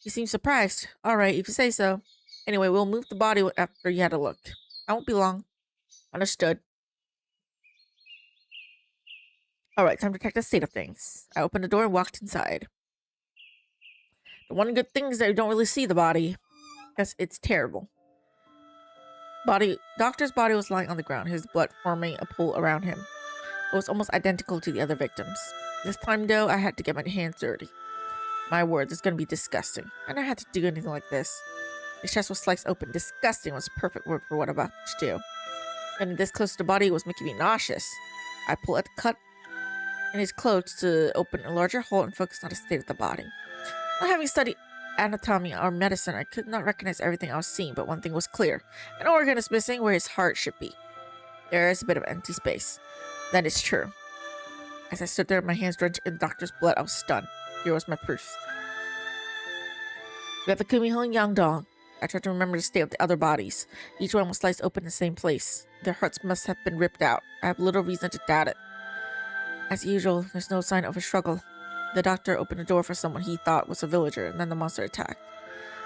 A: You seem surprised. Alright, if you say so. Anyway, we'll move the body after you had a look. I won't be long. Understood. Alright, time to check the state of things. I opened the door and walked inside. The one good thing is that you don't really see the body. Because it's terrible. Doctor's body was lying on the ground, his blood forming a pool around him. It was almost identical to the other victims. This time, though, I had to get my hands dirty. My word, this is going to be disgusting. I never had to do anything like this. His chest was sliced open. Disgusting was a perfect word for what I'm about to do. And this close to the body was making me nauseous. I pulled at the cut in his clothes to open a larger hole and focused on the state of the body. Not having studied anatomy or medicine, I could not recognize everything I was seeing, but one thing was clear. An organ is missing where his heart should be. There is a bit of empty space. That is true. As I stood there, my hands drenched in the doctor's blood, I was stunned. Here was my proof. We have the Kumiho and Yangdong. I tried to remember the state of the other bodies. Each one was sliced open in the same place. Their hearts must have been ripped out. I have little reason to doubt it. As usual, there's no sign of a struggle. The doctor opened the door for someone he thought was a villager, and then the monster attacked.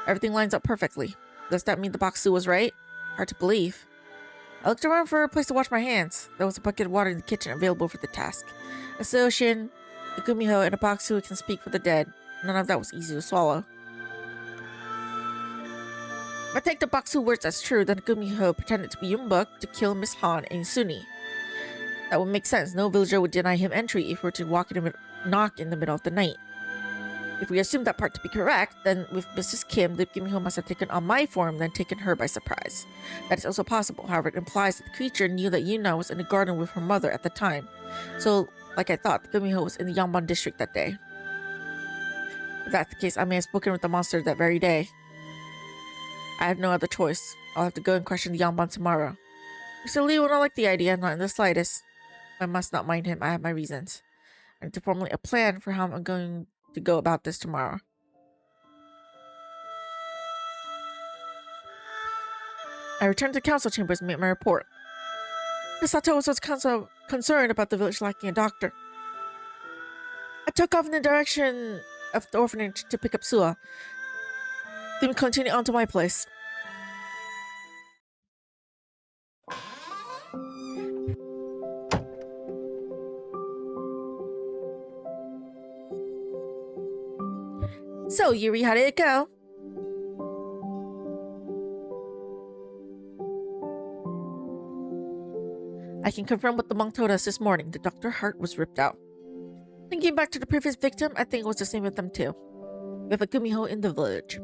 A: Everything lines up perfectly. Does that mean the Baksu was right? Hard to believe. I looked around for a place to wash my hands. There was a bucket of water in the kitchen available for the task. A Suhoshin, a Gumiho, and a Baksu can speak for the dead. None of that was easy to swallow. If I take the Baksu words as true, then Gumiho pretended to be Yumbuk to kill Miss Han and Suni. That would make sense. No villager would deny him entry if he were to knock in the middle of the night. If we assume that part to be correct, then with Mrs. Kim, the Gumiho must have taken on my form, then taken her by surprise. That is also possible. However, it implies that the creature knew that Yuna was in the garden with her mother at the time. So, like I thought, the Gumiho was in the Yamban district that day. If that's the case, I may have spoken with the monster that very day. I have no other choice. I'll have to go and question the Yamban tomorrow. Mr. Lee will not like the idea, not in the slightest. I must not mind him. I have my reasons. I need to formulate a plan for how I'm going to go about this tomorrow. I returned to council chambers and made my report. Miss Sato was concerned about the village lacking a doctor. I took off in the direction of the orphanage to pick up Suha, then continue on to my place. So, Yuri, how did it go? I can confirm what the monk told us this morning. The doctor's heart was ripped out. Thinking back to the previous victim, I think it was the same with them too. We have a gumiho in the village.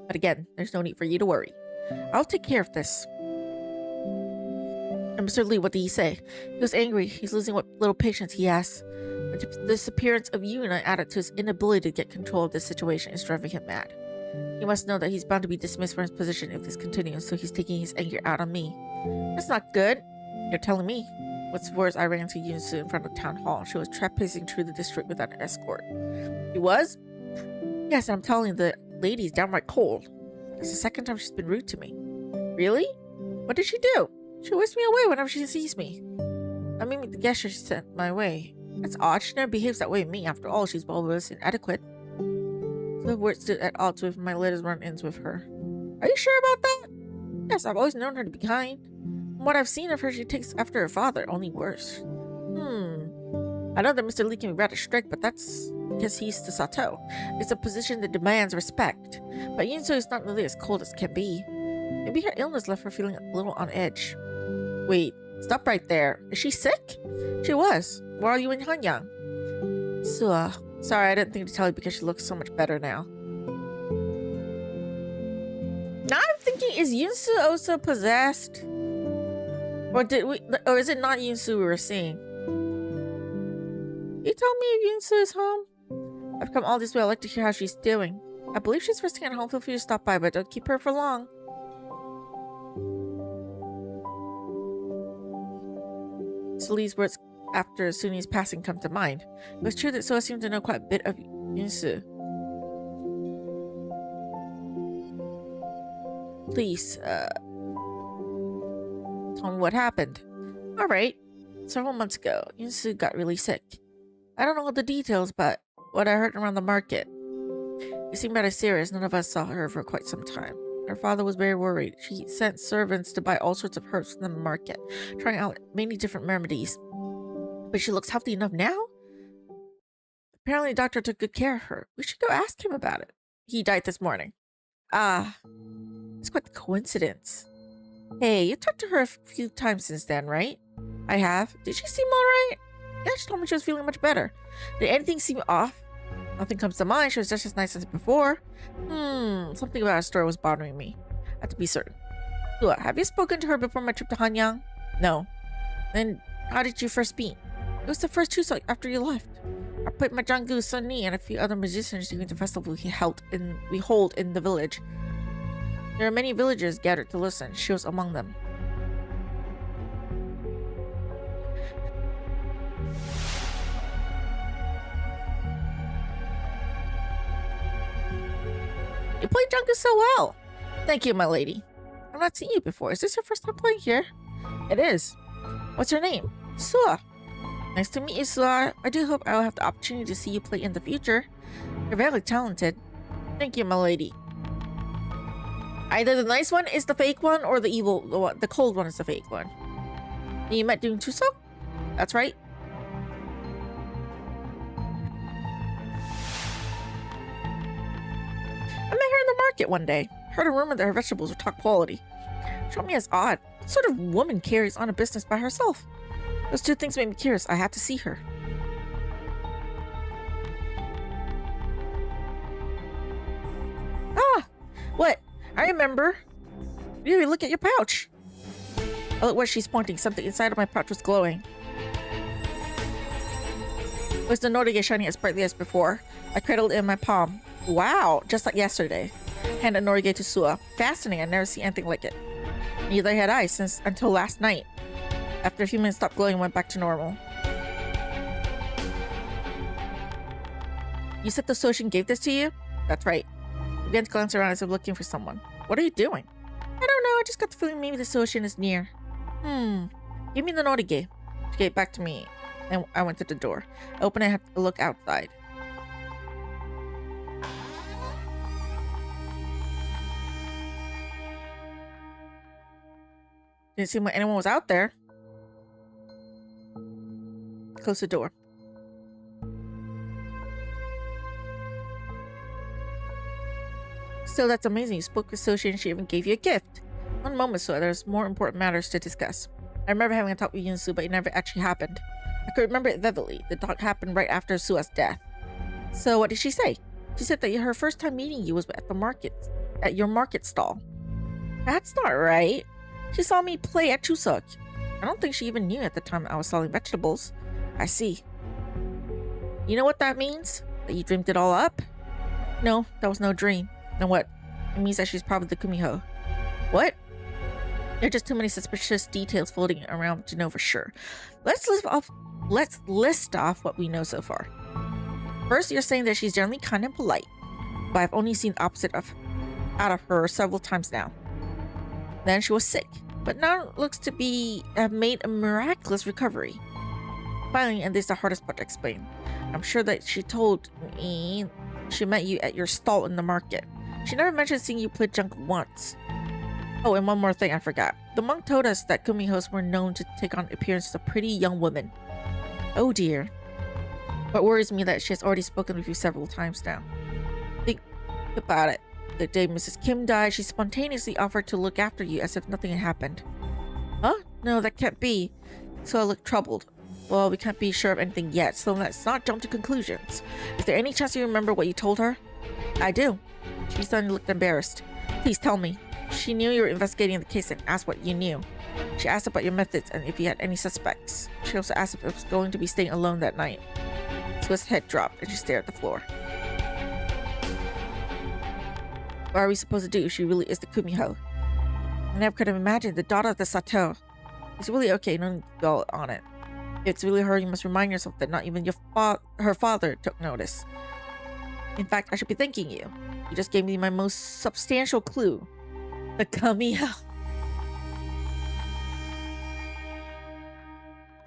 A: But again, there's no need for you to worry. I'll take care of this. And Mr. Lee, what did he say? He was angry. He's losing what little patience he has. The disappearance of Yuna added to his inability to get control of this situation is driving him mad. He must know that he's bound to be dismissed from his position if this continues, so he's taking his anger out on me. That's not good. You're telling me. What's worse, I ran into Yunsu in front of town hall. She was trespassing through the district without an escort. She was? Yes, and I'm telling you, the lady's downright cold. It's the second time she's been rude to me. Really? What did she do? She whisks me away whenever she sees me. I mean, the gesture she sent my way. That's odd. She never behaves that way with me. After all, she's well-versed and adequate. The words stood at odds with my latest run-ins with her. Are you sure about that? Yes, I've always known her to be kind. From what I've seen of her, she takes after her father, only worse. I know that Mr. Lee can be rather strict, but that's because he's the Sato. It's a position that demands respect. But Yunsu is not really as cold as can be. Maybe her illness left her feeling a little on edge. Wait, stop right there. Is she sick? She was. Why are you in Hanyang? Suha. Sorry, I didn't think to tell you because she looks so much better now. Now I'm thinking, is Yunsu also possessed? Or is it not Yunsu we were seeing? You tell me if Yunsu is home? I've come all this way. I'd like to hear how she's doing. I believe she's resting at home. Feel free to stop by, but don't keep her for long. Lee's words after Suni's passing come to mind. It was true that Suha seemed to know quite a bit of Yunsu. Please, tell me what happened. Alright. Several months ago, Yunsu got really sick. I don't know all the details, but what I heard around the market. It seemed rather serious. None of us saw her for quite some time. Her father was very worried. She sent servants to buy all sorts of herbs from the market, trying out many different remedies. But she looks healthy enough now? Apparently the doctor took good care of her. We should go ask him about it. He died this morning. Ah, it's quite the coincidence. Hey, you talked to her a few times since then, right? I have. Did she seem alright? Yeah, she told me she was feeling much better. Did anything seem off? Nothing comes to mind. She was just as nice as before. Something about her story was bothering me. I have to be certain. Suha, have you spoken to her before my trip to Hanyang? No. Then how did you first meet? It was the first Chuseok after you left. I put my Jangu, Sunni, and a few other musicians during the festival we hold in the village. There are many villagers gathered to listen. She was among them. You play Jangu so well. Thank you, my lady. I've not seen you before. Is this your first time playing here? It is. What's your name? Suha. Nice to meet you, Suha. I do hope I'll have the opportunity to see you play in the future. You're very talented. Thank you, my lady. Either the nice one is the fake one, or the evil one. The cold one is the fake one. And you met doing Chuseok? That's right. I met her in the market one day. Heard a rumor that her vegetables were top quality. Struck me as odd. What sort of woman carries on a business by herself? Those two things made me curious. I had to see her. Ah! What? I remember. Yuri, look at your pouch. Oh, look where she's pointing. Something inside of my pouch was glowing. Was the Nordige shining as brightly as before? I cradled it in my palm. Wow, just like yesterday. Handed Norige to Suha. Fascinating, I've never seen anything like it. Neither had I until last night. After a few minutes stopped glowing and went back to normal. You said the Suhoshin gave this to you? That's right. I began to glance around as if looking for someone. What are you doing? I don't know, I just got the feeling maybe the Suhoshin is near. Give me the Norige. She gave it back to me, and I went to the door. I opened it and had to look outside. Didn't seem like anyone was out there. Close the door. Still, that's amazing. You spoke with Suhoshin and she even gave you a gift. One moment, so there's more important matters to discuss. I remember having a talk with Yunsu, but it never actually happened. I could remember it vividly. The talk happened right after Sua's death. So what did she say? She said that her first time meeting you was at the market, at your market stall. That's not right. She saw me play at Chuseok. I don't think she even knew at the time I was selling vegetables. I see. You know what that means? That you dreamed it all up? No, that was no dream. Then what? It means that she's probably the Kumiho. What? There are just too many suspicious details floating around to know for sure. Let's list off what we know so far. First, you're saying that she's generally kind and polite, but I've only seen the opposite out of her several times now. Then she was sick, but now looks to have made a miraculous recovery. Finally, and this is the hardest part to explain, I'm sure that she told me she met you at your stall in the market. She never mentioned seeing you play junk once. Oh, and one more thing I forgot. The monk told us that Kumihos were known to take on appearances of pretty young women. Oh dear. What worries me that she has already spoken with you several times now. Think about it. The day Mrs. Kim died, she spontaneously offered to look after you as if nothing had happened. Huh? No, that can't be. So I looked troubled. Well, we can't be sure of anything yet, so let's not jump to conclusions. Is there any chance you remember what you told her? I do. She suddenly looked embarrassed. Please tell me. She knew you were investigating the case and asked what you knew. She asked about your methods and if you had any suspects. She also asked if it was going to be staying alone that night. Swift's head dropped and she stared at the floor. What are we supposed to do if she really is the Kumiho? I never could have imagined the daughter of the Sato. It's really okay, no need to go on it. If it's really her, you must remind yourself that not even her father took notice. In fact, I should be thanking you. You just gave me my most substantial clue. The Kumiho.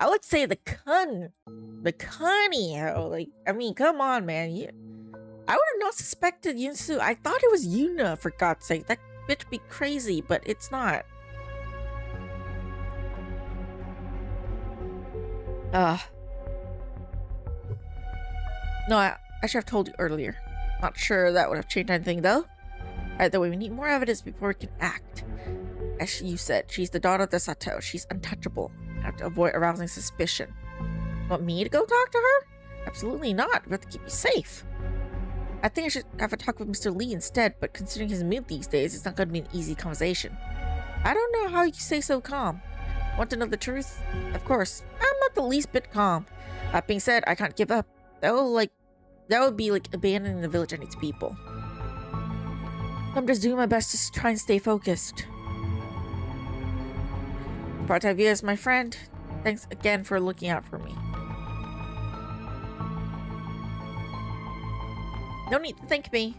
A: I would say the Kumiho. Like, I mean, come on, man. I would have not suspected Yunsu. I thought it was Yuna, for God's sake. That bitch be crazy, but it's not. No, I should have told you earlier. Not sure that would have changed anything, though. Either way, we need more evidence before we can act. As you said, she's the daughter of the Sato. She's untouchable. I have to avoid arousing suspicion. Want me to go talk to her? Absolutely not. We have to keep you safe. I think I should have a talk with Mr. Lee instead, but considering his mood these days, it's not going to be an easy conversation. I don't know how you stay so calm. Want to know the truth? Of course. I'm not the least bit calm. That being said, I can't give up. That would be like abandoning the village and its people. I'm just doing my best to try and stay focused. Partavia is my friend. Thanks again for looking out for me. No need to thank me.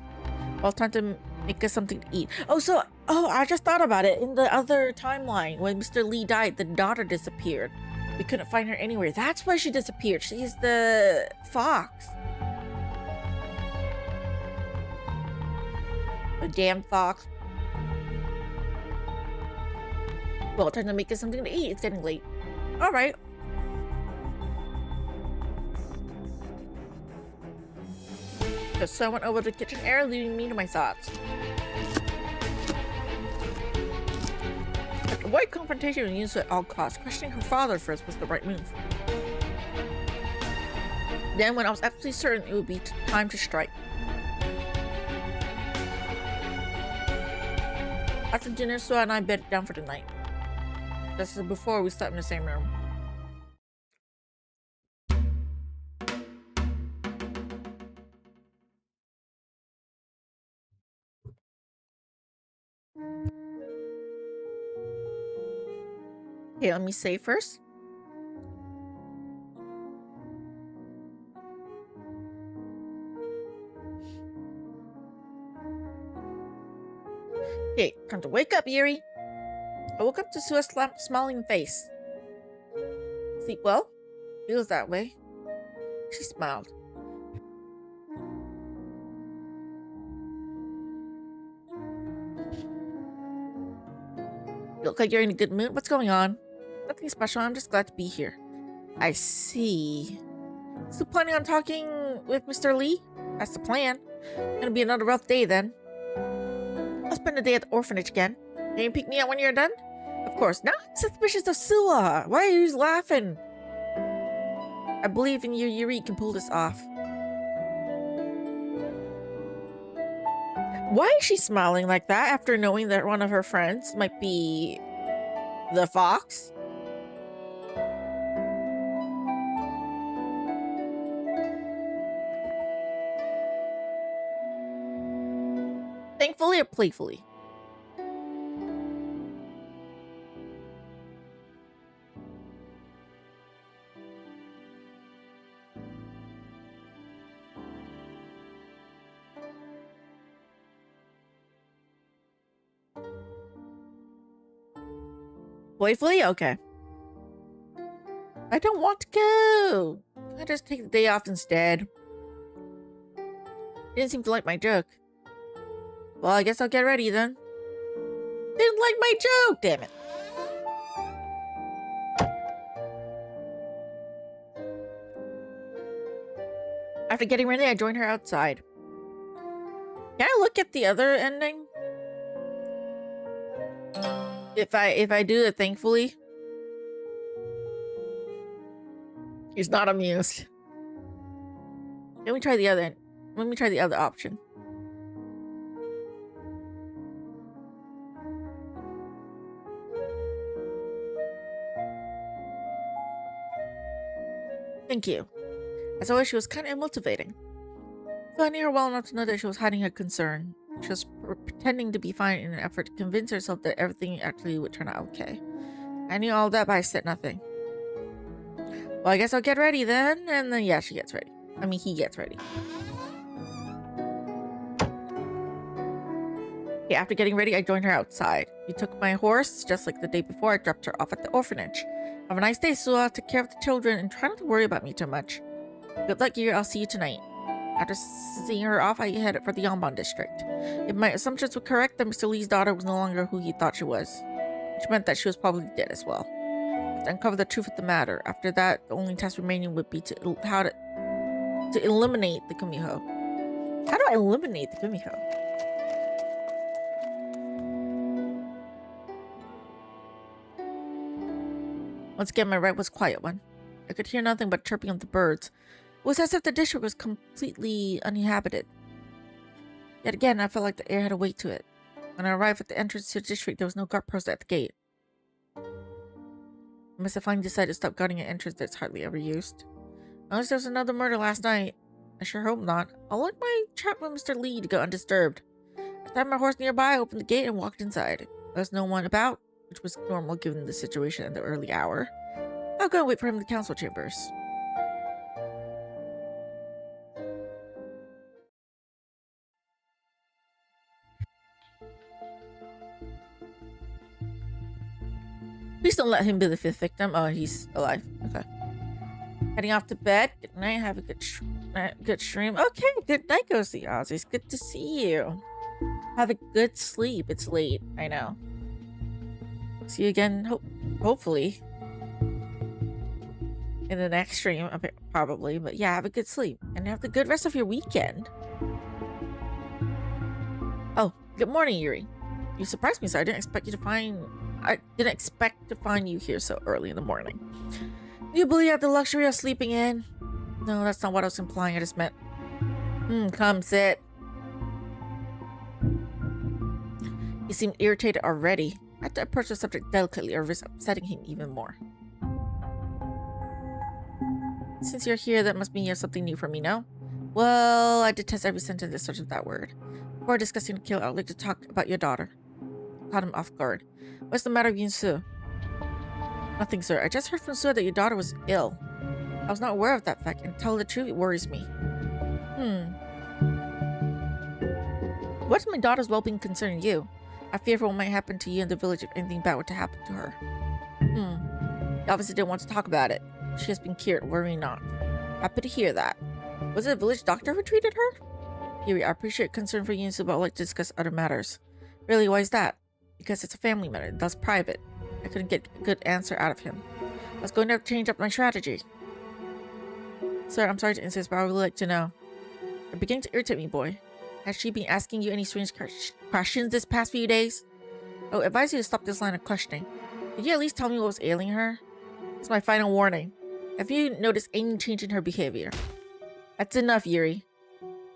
A: Well, time to make us something to eat. Oh, I just thought about it. In the other timeline, when Mr. Lee died, the daughter disappeared. We couldn't find her anywhere. That's why she disappeared. She's the fox. The damn fox. Well, time to make us something to eat. It's getting late. Alright. So I went over to the kitchen area, leaving me to my thoughts. Avoid confrontation with Yunsu at all costs. Questioning her father first was the right move. Then, when I was absolutely certain it would be time to strike. After dinner, Sua and I bedded down for the night. This is before we slept in the same room. Okay, let me save first. Time to wake up, Yuri. I woke up to Sua's smiling face. Sleep well? Feels that way. She smiled. You look like you're in a good mood. What's going on? Nothing special. I'm just glad to be here. I see. Still planning on talking with Mr. Lee? That's the plan. Gonna be another rough day then. I'll spend the day at the orphanage again. Can you pick me up when you're done? Of course. Now I'm suspicious of Sua. Why are you laughing? I believe in you, Yuri can pull this off. Why is she smiling like that after knowing that one of her friends might be the fox? Thankfully or playfully? Playfully? Okay. I don't want to go. Can I just take the day off instead? Didn't seem to like my joke. Well, I guess I'll get ready then. Didn't like my joke, damn it. After getting ready, I joined her outside. Can I look at the other ending? If I do it thankfully. He's not amused. Let me try the other option. Thank you. As always, she was kind of motivating. So I knew her well enough to know that she was hiding her concern. She was pretending to be fine in an effort to convince herself that everything actually would turn out okay. I knew all that, but I said nothing. Well, I guess I'll get ready then. And then, yeah, she gets ready. I mean, he gets ready. Okay, after getting ready, I joined her outside. We took my horse, just like the day before. I dropped her off at the orphanage. Have a nice day, Sua. Take care of the children and try not to worry about me too much. Good luck, Yuri. I'll see you tonight. After seeing her off, I headed for the Yongbon district. If my assumptions were correct, then Mr. Lee's daughter was no longer who he thought she was, which meant that she was probably dead as well. To uncover the truth of the matter. After that, the only task remaining would be to eliminate the Kumiho. How do I eliminate the Kumiho? Once again, my ride was a quiet one. I could hear nothing but chirping of the birds. It was as if the district was completely uninhabited. Yet again, I felt like the air had a weight to it. When I arrived at the entrance to the district, there was no guard post at the gate. I must have finally decided to stop guarding an entrance that's hardly ever used. Unless there was another murder last night. I sure hope not. I'll let my chat with Mr. Lee to go undisturbed. I tied my horse nearby, opened the gate, and walked inside. There was no one about, which was normal given the situation at the early hour. I'll go and wait for him in the council chambers. Please don't let him be the fifth victim. Oh, he's alive. Okay. Heading off to bed. Good night. Have a good stream. Okay, good night, Ghosty Ozzy's. Good to see you. Have a good sleep. It's late. I know. See you again, hopefully. In the next stream, probably. But yeah, have a good sleep. And have the good rest of your weekend. Oh, good morning, Yuri. You surprised me, so I didn't expect to find you here so early in the morning. Do you believe I have the luxury of sleeping in? No, that's not what I was implying. I just meant... come sit. He seemed irritated already. I had to approach the subject delicately or risk upsetting him even more. Since you're here, that must mean you have something new for me, no? Well, I detest every sentence that starts with that word. Before discussing the kill, I would like to talk about your daughter. I caught him off guard. What's the matter with Yunsu? Nothing, sir. I just heard from Sue that your daughter was ill. I was not aware of that fact, and to tell the truth, it worries me. What is my daughter's well-being concerning you? I fear for what might happen to you in the village if anything bad were to happen to her. He obviously didn't want to talk about it. She has been cured, worry not. Happy to hear that. Was it a village doctor who treated her? Yuri, I appreciate concern for Yunsu, but I would like to discuss other matters. Really, why is that? Because it's a family matter, thus private. I couldn't get a good answer out of him. I was going to have to change up my strategy. Sir, I'm sorry to insist, but I would really like to know. You're beginning to irritate me, boy. Has she been asking you any strange questions this past few days? I would advise you to stop this line of questioning. Could you at least tell me what was ailing her? It's my final warning. Have you noticed any change in her behavior? That's enough, Yuri.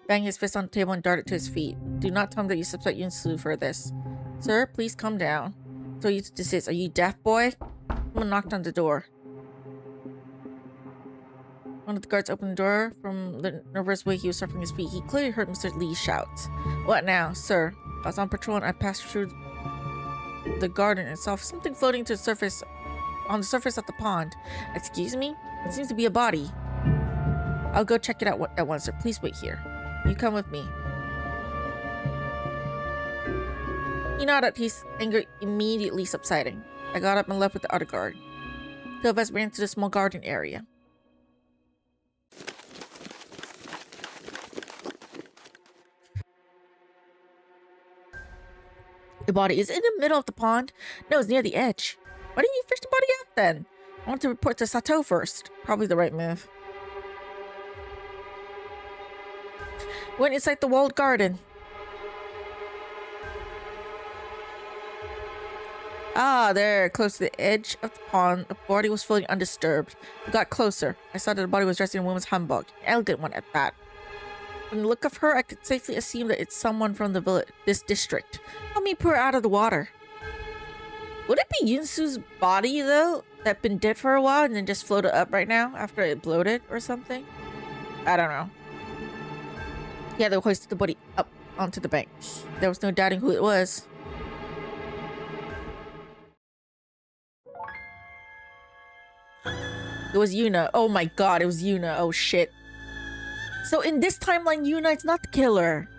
A: Banged his fist on the table and darted to his feet. Do not tell me that you suspect Yunsu for this. Sir, please calm down. I told you to desist. Are you deaf, boy? Someone knocked on the door. One of the guards opened the door. From the nervous way he was shuffling his feet, he clearly heard Mr. Lee's shouts. What now, sir? I was on patrol and I passed through the garden and saw something floating to the surface, on the surface of the pond. Excuse me? It seems to be a body. I'll go check it out at once, sir. Please wait here. You come with me. He nodded, his anger immediately subsiding. I got up and left with the other guard. Two of us ran to the small garden area. The body is in the middle of the pond. No, it's near the edge. Why didn't you fish the body out then? I want to report to Sato first. Probably the right move. Went inside the walled garden. Ah, there, close to the edge of the pond, the body was floating undisturbed. I got closer. I saw that the body was dressed in a woman's hanbok, an elegant one at that. From the look of her, I could safely assume that it's someone from the village, this district. Help me pull her out of the water. Would it be Yunsu's body, though, that been dead for a while and then just floated up right now after it bloated or something? I don't know. Yeah, they hoisted the body up onto the bank. There was no doubting who it was. It was Yuna. Oh my god, it was Yuna. Oh shit. So in this timeline, Yuna is not the killer.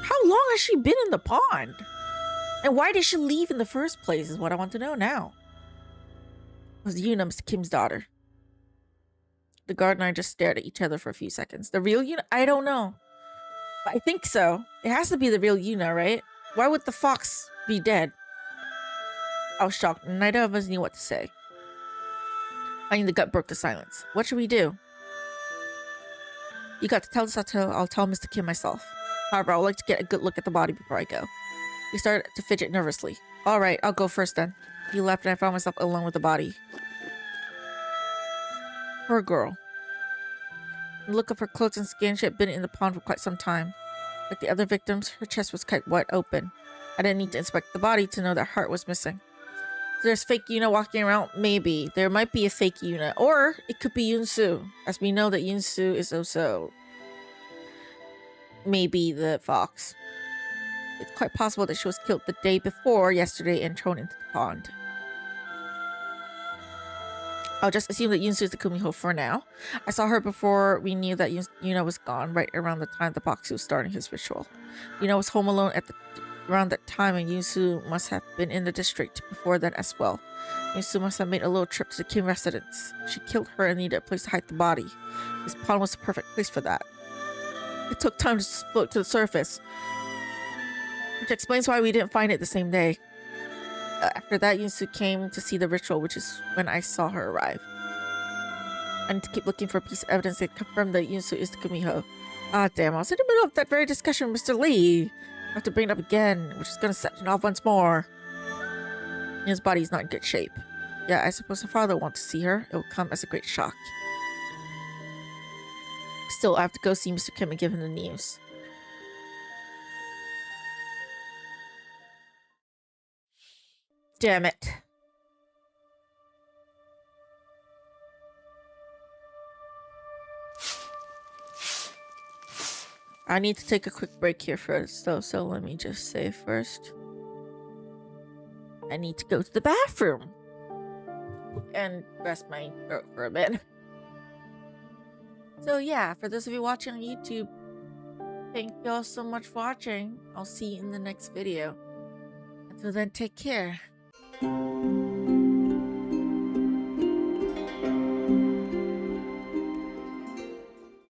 A: How long has she been in the pond? And why did she leave in the first place is what I want to know now. Was Yuna Mr. Kim's daughter? The guard and I just stared at each other for a few seconds. The real Yuna? I don't know. But I think so. It has to be the real Yuna, right? Why would the fox be dead? I was shocked, and neither of us knew what to say. Finding the gut broke the silence. What should we do? You got to tell Sato. I'll tell Mr. Kim myself. However, I would like to get a good look at the body before I go. He started to fidget nervously. Alright, I'll go first then. He left and I found myself alone with the body. Poor girl. The look of her clothes and skin, she had been in the pond for quite some time. Like the other victims, her chest was quite wide open. I didn't need to inspect the body to know that heart was missing. There's fake Yuna walking around? Maybe. There might be a fake Yuna. Or it could be Yunsu. As we know that Yunsu is also maybe the fox. It's quite possible that she was killed the day before yesterday and thrown into the pond. I'll just assume that Yunsu is the Kumiho for now. I saw her before we knew that Yuna was gone, right around the time the Boxu was starting his ritual. Yuna was home alone around that time, and Yunsu must have been in the district before then as well. Yunsu must have made a little trip to the Kim residence. She killed her and needed a place to hide the body. This pond was the perfect place for that. It took time to float to the surface, which explains why we didn't find it the same day. After that, Yunsu came to see the ritual, which is when I saw her arrive. I need to keep looking for a piece of evidence that confirmed that Yunsu is the Kumiho. Ah, damn, I was in the middle of that very discussion with Mr. Lee. I have to bring it up again, which is going to set it off once more. His body is not in good shape. Yeah, I suppose her father will want to see her. It will come as a great shock. Still, I have to go see Mr. Kim and give him the news. Damn it. I need to take a quick break here first, though, so let me just say first. I need to go to the bathroom and rest my throat for a bit. So yeah, for those of you watching on YouTube, Thank you all so much for watching. I'll see you in the next video. Until then, take care.